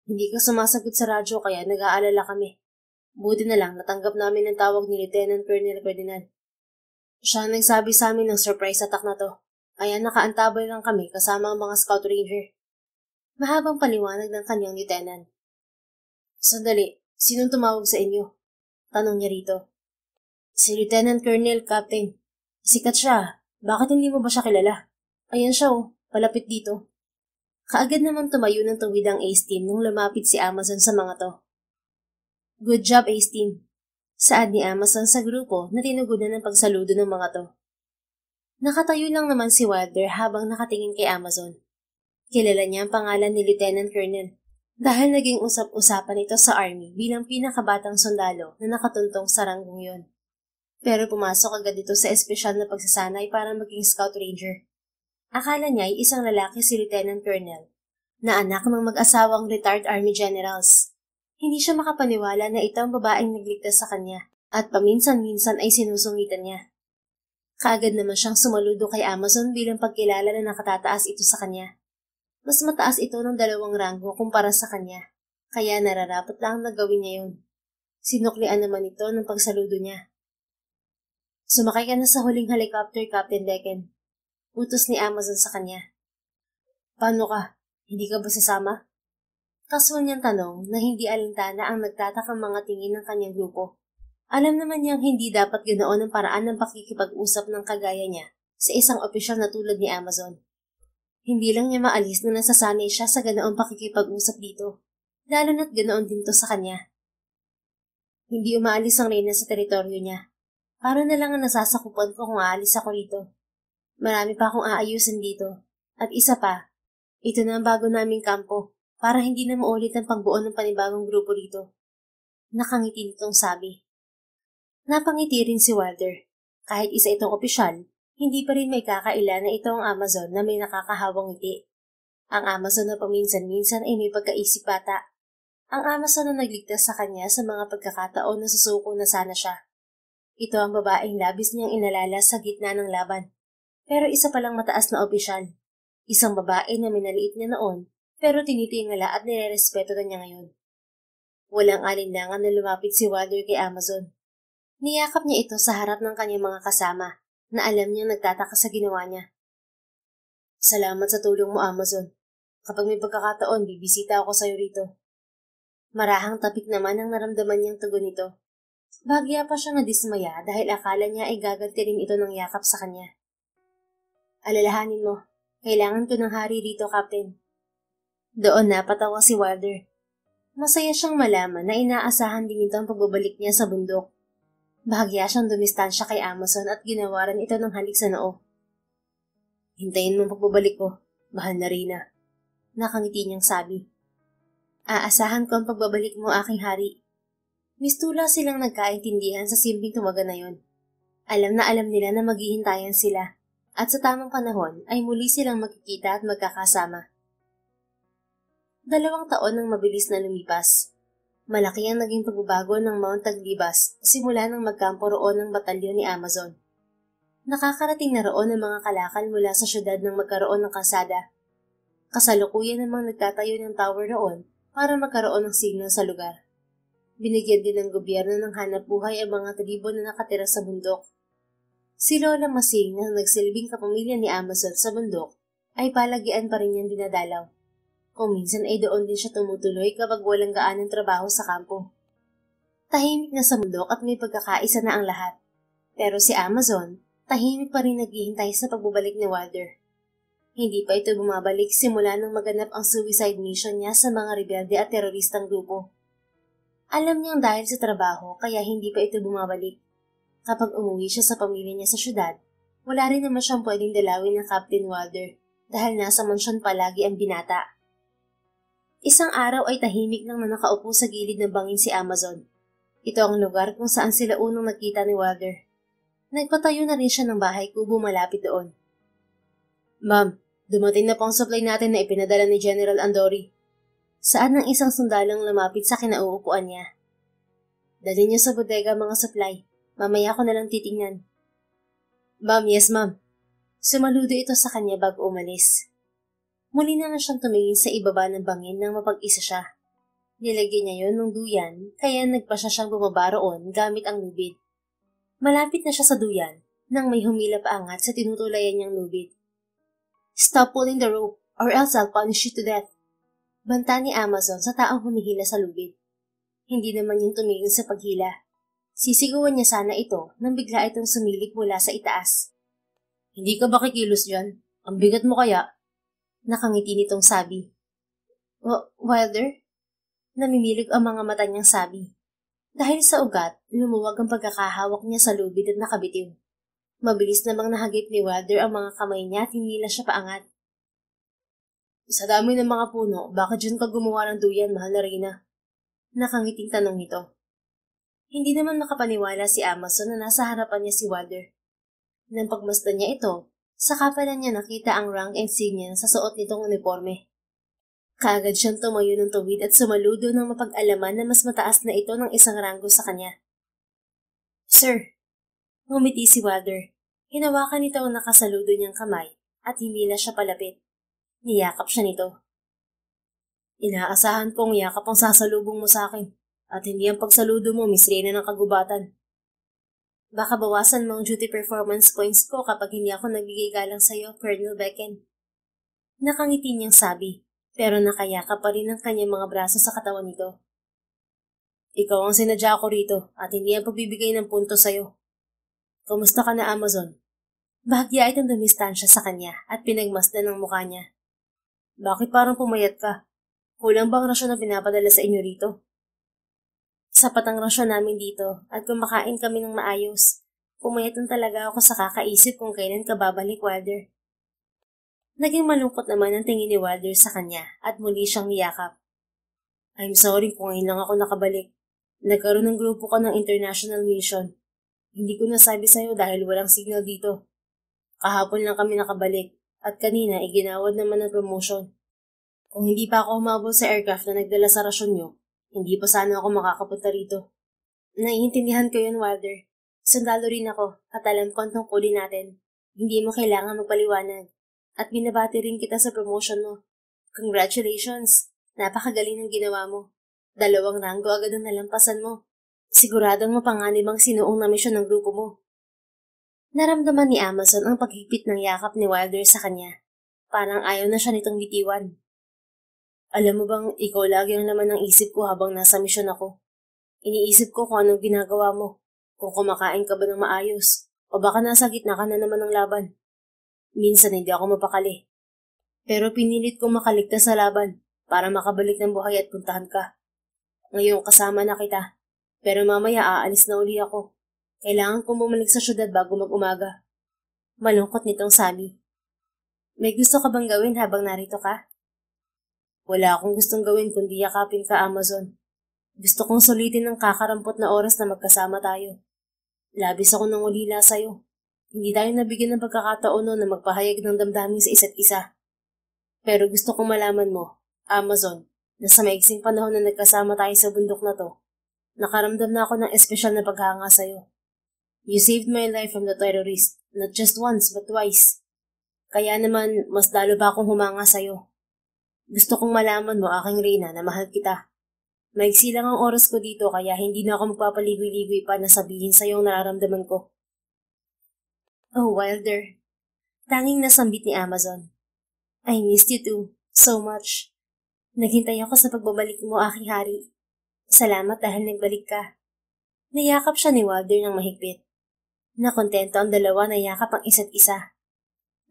Hindi ka sumasagot sa radyo kaya nag-aalala kami. Buti na lang natanggap namin ang tawag ni Lieutenant Colonel Ferdinand. Siya ang nagsabi sa amin ng surprise attack na to, kaya nakaantabay lang kami kasama ang mga scout ranger. Mahabang paliwanag ng kanyang lieutenant. Sandali, sinong tumawag sa inyo? Tanong niya rito. Si Lieutenant Colonel, Captain. Sikat siya. Bakit hindi mo ba siya kilala? Ayan siya palapit dito. Kaagad naman tumayo ng tuwid ang Ace Team nung lumapit si Amazon sa mga to. Good job, Ace Team. Saad ni Amazon sa grupo na tinugunan ng pagsaludo ng mga to. Nakatayo lang naman si Wilder habang nakatingin kay Amazon. Kilala niya ang pangalan ni Lieutenant Colonel dahil naging usap-usapan ito sa Army bilang pinakabatang sundalo na nakatuntong sa ranggong yon. Pero pumasok agad ito sa espesyal na pagsasanay para maging Scout Ranger. Akala niya ay isang lalaki si Lieutenant Colonel na anak ng mag-asawang retired Army Generals. Hindi siya makapaniwala na ito ang babaeng nagligtas sa kanya at paminsan-minsan ay sinusungitan niya. Kaagad naman siyang sumaludo kay Amazon bilang pagkilala na nakatataas ito sa kanya. Mas mataas ito ng 2 ranggo kumpara sa kanya, kaya nararapat lang na gawin niya yun. Sinuklian naman ito ng pagsaludo niya. Sumakay ka na sa huling helicopter, Captain Decken. Utos ni Amazon sa kanya. Paano ka? Hindi ka ba sasama? Kasual niyang tanong na hindi alintana ang nagtatakang mga tingin ng kanyang grupo. Alam naman niyang hindi dapat ganoon ang paraan ng pakikipag-usap ng kagaya niya sa isang opisyal na tulad ni Amazon. Hindi lang niya maalis na nasasanay siya sa ganoong pakikipag-usap dito, lalo na't ganoon din to sa kanya. Hindi umaalis ang reyna sa teritoryo niya. Para na lang ang nasasakupan ko kung aalis ako rito. Marami pa akong aayusin dito. At isa pa, ito na ang bago naming kampo para hindi na maulit ang pagbuo ng panibagong grupo dito. Nakangiti nitong sabi. Napangiti rin si Wilder. Kahit isa itong opisyal, hindi pa rin may kakaila na ito ang Amazon na may nakakahawang ngiti. Ang Amazon na paminsan-minsan ay may pagkaisip bata. Ang Amazon na nagligtas sa kanya sa mga pagkakataon na susuko na sana siya. Ito ang babaeng labis niyang inalala sa gitna ng laban. Pero isa palang mataas na opisyal. Isang babae na minaliit niya noon, pero tinitingala at nirerespeto na niya ngayon. Walang alinlangan na lumapit si Wilder kay Amazon. Niyakap niya ito sa harap ng kanyang mga kasama, na alam niyang nagtataka sa ginawa niya. Salamat sa tulong mo, Amazon. Kapag may pagkakataon, bibisita ako sa'yo rito. Marahang tapik naman ang naramdaman niyang tugon nito. Bagya pa siya nadismaya dahil akala niya ay gaganti rin ito ng yakap sa kanya. Alalahanin mo, kailangan ko ng hari rito, Captain. Doon napatawa si Wilder. Masaya siyang malaman na inaasahan din ito ang pagbabalik niya sa bundok. Bahagya siyang dumistansya kay Amazon at ginawaran ito ng halik sa noo. Hintayin mo ang pagbabalik ko, mahal na Rina. Nakangiti niyang sabi. Aasahan ko ang pagbabalik mo, aking hari. Mistula silang nagkaintindihan sa simpleng tuwagan na yon. Alam na alam nila na maghihintayan sila. At sa tamang panahon ay muli silang magkikita at magkakasama. 2 taon nang mabilis na lumipas. Malaki ang naging pagbabago ng Mount Taglibas simula nang magkampo roon ng batalyon ni Amazon. Nakakarating na roon ang mga kalakal mula sa syudad nang magkaroon ng kalsada. Kasalukuyan namang nagtatayo ng tower roon para magkaroon ng signal sa lugar. Binigyan din ng gobyerno ng hanap buhay ang mga tribo na nakatira sa bundok. Si Lola Masing na nagsilbing kapamilya ni Amazon sa bundok ay palagian pa rin niyang dinadalaw. Kung minsan ay doon din siya tumutuloy kapag walang gaanong trabaho sa kampo. Tahimik na sa bundok at may pagkakaisa na ang lahat. Pero si Amazon, tahimik pa rin naghihintay sa pagbabalik ni Wilder. Hindi pa ito bumabalik simula nang maganap ang suicide mission niya sa mga rebelde at teroristang grupo. Alam niyang dahil sa trabaho kaya hindi pa ito bumabalik. Kapag umuwi siya sa pamilya niya sa syudad, Wala rin naman siyang pwedeng dalawin ng Captain Wilder dahil nasa mansyon palagi ang binata. Isang araw ay tahimik lang na nakaupo sa gilid ng bangin si Amazon. Ito ang lugar kung saan sila unang nakita ni Wilder. Nagpatayo na rin siya ng bahay kubo malapit doon. Ma'am, dumating na po ang supply natin na ipinadala ni General Andori. Saan ng isang sundalong lumapit sa kinauupuan niya. Dali niyo sa bodega mga supply. Mamaya ko na lang titingnan. Ma'am, yes ma'am. Sumaludo ito sa kanya bago umalis. Muli na siyang tumingin sa ibaba ng bangin nang mapag-isa siya. Nilagyan niya yon ng duyan, kaya nagpa siya siyang bumaba roon gamit ang lubid. Malapit na siya sa duyan nang may humila paangat sa tinutulayan niyang lubid. Stop pulling the rope or else I'll punish you to death. Banta ni Amazon sa taong humihila sa lubid. Hindi naman yung tumingin sa paghila. Sisiguan niya sana ito nang bigla itong sumilip mula sa itaas. Hindi ka ba kikilos dyan? Ang bigat mo kaya? Nakangiti nitong sabi. Wilder? Namimilig ang mga mata niyang sabi. Dahil sa ugat, lumuwag ang pagkakahawak niya sa lubid at nakabitiw. Mabilis namang nahagip ni Wilder ang mga kamay niya at hinila siya paangat. Sa dami ng mga puno, bakit dyan ka gumawa ng duyan, mahal na Reyna? Nakangiting tanong nito. Hindi naman makapaniwala si Amazon na nasa harapan niya si Wilder. Nang pagmasdan niya ito, saka pala niya nakita ang rank and insignia sa suot nitong uniforme. Kaagad siyang tumayo ng tuwid at sumaludo ng mapag-alaman na mas mataas na ito ng isang ranggo sa kanya. Sir, ngumiti si Wilder. Hinawakan nito ang nakasaludo niyang kamay at hinila siya palapit. Niyakap siya nito. Inaasahan kong yakap ang sasalubong mo sa akin. At hindi ang pagsaludo mo, Miss Reyna ng kagubatan. Baka bawasan mo ang duty performance points ko kapag hindi ako nagbigay galang sa'yo, Colonel Becken. Nakangiti niyang sabi, pero nakayakap pa rin ang kanyang mga braso sa katawan nito. Ikaw ang sinadya ko rito at hindi ang pagbibigay ng punto sa'yo. Kumusta ka na, Amazon? Bahagya itong dumistansya sa kanya at pinagmasdan ng mukha niya. Bakit parang pumayat ka? Kulang bang rasyon na pinapadala sa inyo rito? Sapat ang rasyon namin dito at kumakain kami ng maayos. Pumayat lang talaga ako sa kakaisip kung kailan ka babalik, Wilder. Naging malungkot naman ang tingin ni Wilder sa kanya at muli siyang niyakap. I'm sorry kung ngayon lang ako nakabalik. Nagkaroon ng grupo ka ng international mission. Hindi ko nasabi sa'yo dahil walang signal dito. Kahapon lang kami nakabalik at kanina iginawad naman ng promotion. Kung hindi pa ako humabol sa aircraft na nagdala sa rasyon nyo, hindi pa sana ako makakapunta rito. Naiintindihan ko yun, Wilder. Sundalo rin ako at alam ko ang tungkulin natin. Hindi mo kailangan magpaliwanag. At binabati rin kita sa promotion mo. Congratulations! Napakagaling ng ginawa mo. 2 ranggo agad ang nalampasan mo. Siguradong mapanganib ang sinuong na misyon ng grupo mo. Naramdaman ni Amazon ang paghigpit ng yakap ni Wilder sa kanya. Parang ayaw na siya nitong bitiwan. Alam mo bang ikaw lagi ang laman ng isip ko habang nasa misyon ako? Iniisip ko kung anong ginagawa mo, kung kumakain ka ba ng maayos, o baka nasa gitna ka na naman ng laban. Minsan hindi ako mapakali. Pero pinilit kong makaligtas sa laban para makabalik ng buhay at puntahan ka. Ngayon kasama na kita, pero mamaya aalis na uli ako. Kailangan kong bumalik sa syudad bago mag-umaga. Malungkot nitong sabi. May gusto ka bang gawin habang narito ka? Wala akong gustong gawin kundi yakapin ka, Amazon. Gusto kong sulitin ang kakarampot na oras na magkasama tayo. Labis ako nang ulila sa'yo. Hindi tayo nabigyan ng pagkakataon na magpahayag ng damdamin sa isa't isa. Pero gusto kong malaman mo, Amazon, na sa maiksing panahon na nagkasama tayo sa bundok na to, nakaramdam na ako ng espesyal na paghanga sa'yo. You saved my life from the terrorist, not just once but twice. Kaya naman, mas lalo pa akong humanga sa'yo. Gusto kong malaman mo, aking Reyna, na mahal kita. Maiksi lang ang oras ko dito kaya hindi na ako magpapaligoy-ligoy pa na sabihin sa'yo ang nararamdaman ko. Oh, Wilder. Tanging nasambit ni Amazon. I missed you too, so much. Naghintay ako sa pagbabalik mo, aking hari. Salamat dahil nagbalik ka. Nayakap siya ni Wilder ng mahigpit. Nakontento ang dalawa na yakap ang isa't isa.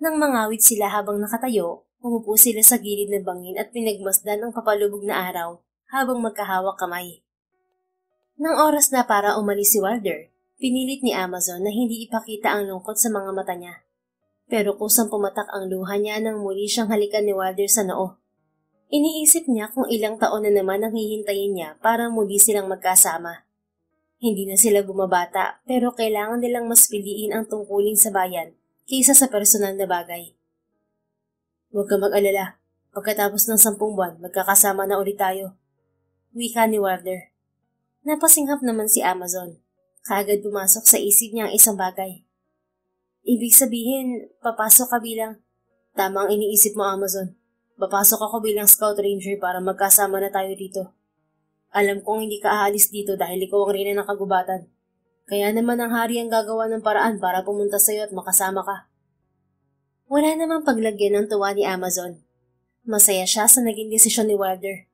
Nang mangawit sila habang nakatayo, umupo sila sa gilid ng bangin at pinagmasdan ang papalubog na araw habang magkahawak kamay. Nang oras na para umalis si Wilder, Pinilit ni Amazon na hindi ipakita ang lungkot sa mga mata niya. Pero kusang pumatak ang luha niya nang muli siyang halikan ni Wilder sa noo. Iniisip niya kung ilang taon na naman ang hihintayin niya para muli silang magkasama. Hindi na sila bumabata pero kailangan nilang mas piliin ang tungkulin sa bayan kaysa sa personal na bagay. Huwag ka mag-alala. Pagkatapos ng 10 buwan, magkakasama na ulit tayo. Wika ni Wilder. Napasinghap naman si Amazon. Kaagad pumasok sa isip niya ang isang bagay. Ibig sabihin, papasok ka bilang... Tama ang iniisip mo, Amazon. Papasok ako bilang Scout Ranger para magkasama na tayo dito. Alam kong hindi ka aalis dito dahil ikaw ang reyna ng kagubatan. Kaya naman ang hari ang gagawa ng paraan para pumunta sa'yo at makasama ka. Wala namang paglagyan ng tuwa ni Amazon. Masaya siya sa naging desisyon ni Wilder.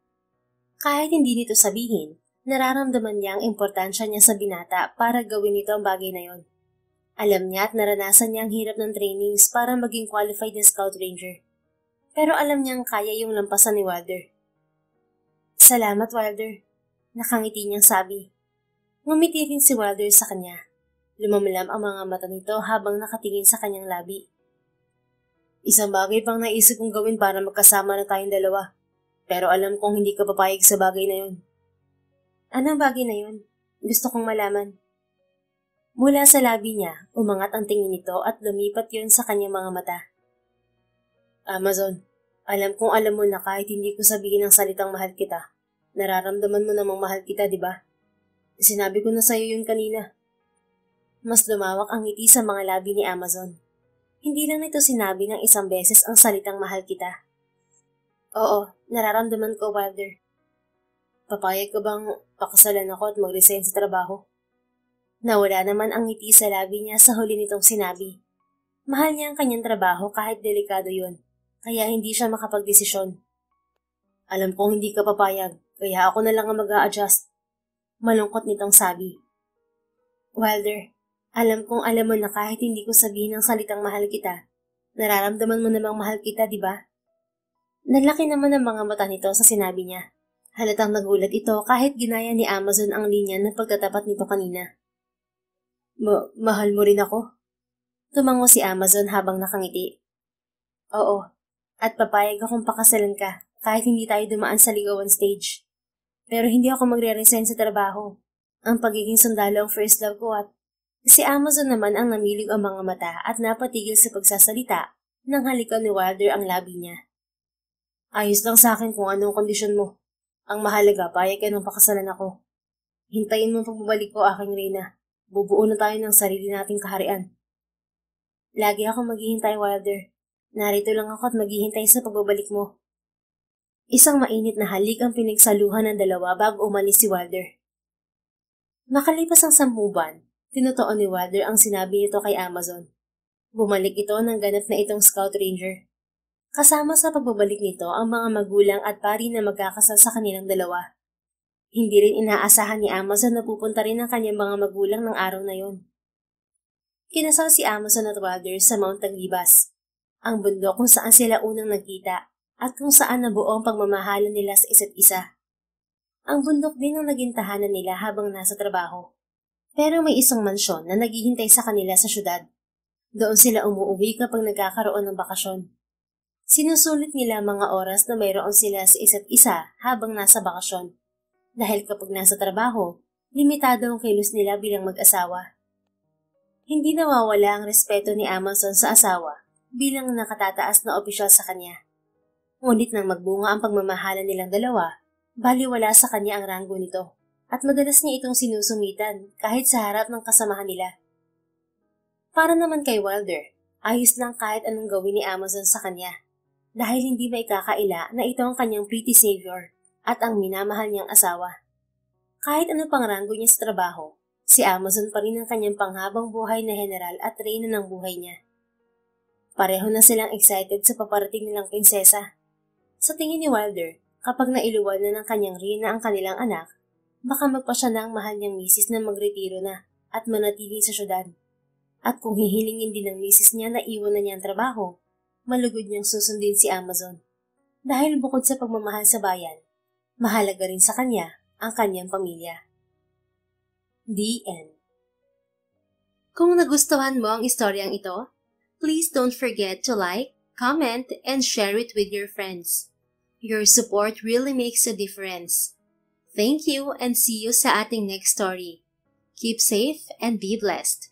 Kahit hindi nito sabihin, nararamdaman niya ang importansya niya sa binata para gawin nito ang bagay na yon. Alam niya at naranasan niya ang hirap ng trainings para maging qualified na Scout Ranger. Pero alam niyang kaya yung lampasan ni Wilder. Salamat, Wilder. Nakangiti niyang sabi. Ngumiti rin si Wilder sa kanya. Lumamlam ang mga mata nito habang nakatingin sa kanyang labi. Isang bagay pang naisip kong gawin para magkasama na tayong dalawa. Pero alam kong hindi ka papayag sa bagay na yun. Anong bagay na yun? Gusto kong malaman. Mula sa labi niya, umangat ang tingin nito at lumipat yun sa kanyang mga mata. Amazon, alam kong alam mo na kahit hindi ko sabihin ang salitang mahal kita, nararamdaman mo namang mahal kita, di ba? Sinabi ko na sa'yo yun kanina. Mas lumawak ang ngiti sa mga labi ni Amazon. Hindi lang nito sinabi ng isang beses ang salitang mahal kita. Oo, nararamdaman ko, Wilder. Papayag ka bang pakasalan ako at mag-resign sa trabaho? Nawala naman ang ngiti sa labi niya sa huli nitong sinabi. Mahal niya ang kanyang trabaho kahit delikado yun, kaya hindi siya makapagdesisyon. Alam kong hindi ka papayag, kaya ako na lang ang mag-a-adjust. Malungkot nitong sabi. Wilder, alam kong alam mo na kahit hindi ko sabihin ang salitang mahal kita, nararamdaman mo namang mahal kita, di ba? Nalaki naman ang mga mata nito sa sinabi niya. Halatang nagulat ito kahit ginaya ni Amazon ang linya ng pagtatapat nito kanina. Mahal mo rin ako? Tumango si Amazon habang nakangiti. Oo, at papayag akong pakasalan ka kahit hindi tayo dumaan sa ligawan stage. Pero hindi ako magre-resign sa trabaho. Ang pagiging sundalo ang first love ko at si Amazon naman ang namilig ang mga mata at napatigil sa pagsasalita nang halikan ni Wilder ang labi niya. Ayos lang sa akin kung anong kondisyon mo. Ang mahalaga, payag ka ng pakasalan ako. Hintayin mo pagbabalik ko, aking reyna. Bubuo na tayo ng sarili nating kaharian. Lagi akong maghihintay, Wilder. Narito lang ako at maghihintay sa pagbabalik mo. Isang mainit na halik ang pinagsaluhan ng dalawa bago umalis si Wilder. Makalipas ang 10 buwan, tinutuon ni Wilder ang sinabi nito kay Amazon. Bumalik ito ng ganap na itong Scout Ranger. Kasama sa pagbabalik nito ang mga magulang at pari na magkakasal sa kanilang dalawa. Hindi rin inaasahan ni Amazon na pupunta rin ang kanyang mga magulang ng araw na yon. Kinasal si Amazon at Wilder sa Mount Taglibas, ang bundok kung saan sila unang nagkita at kung saan nabuo ang pagmamahalan nila sa isa't isa. Ang bundok din ang naging tahanan nila habang nasa trabaho. Pero may isang mansyon na naghihintay sa kanila sa syudad. Doon sila umuuwi kapag nagkakaroon ng bakasyon. Sinusulit nila mga oras na mayroon sila sa isa't isa habang nasa bakasyon. Dahil kapag nasa trabaho, limitado ang kilos nila bilang mag-asawa. Hindi nawawala ang respeto ni Amazon sa asawa bilang nakatataas na opisyal sa kanya. Ngunit nang magbunga ang pagmamahalan nilang dalawa, baliwala sa kanya ang ranggo nito at madalas niya itong sinusungitan kahit sa harap ng kasamahan nila. Para naman kay Wilder, ayos lang kahit anong gawin ni Amazon sa kanya dahil hindi may kakaila na ito ang kanyang pretty savior at ang minamahal niyang asawa. Kahit ano pang ranggo niya sa trabaho, si Amazon pa rin ang kanyang panghabang buhay na general at reyna ng buhay niya. Pareho na silang excited sa paparating nilang prinsesa. Sa tingin ni Wilder, kapag nailuwal na ng kanyang reyna ang kanilang anak, baka magpasya na ang mahal niyang misis na magretiro na at manatili sa syudad. At kung hihilingin din ng misis niya na iwan na niya ang trabaho, malugod niyang susundin si Amazon. Dahil bukod sa pagmamahal sa bayan, mahalaga rin sa kanya ang kanyang pamilya. The End. Kung nagustuhan mo ang istoryang ito, please don't forget to like, comment, and share it with your friends. Your support really makes a difference. Thank you and see you sa ating next story. Keep safe and be blessed.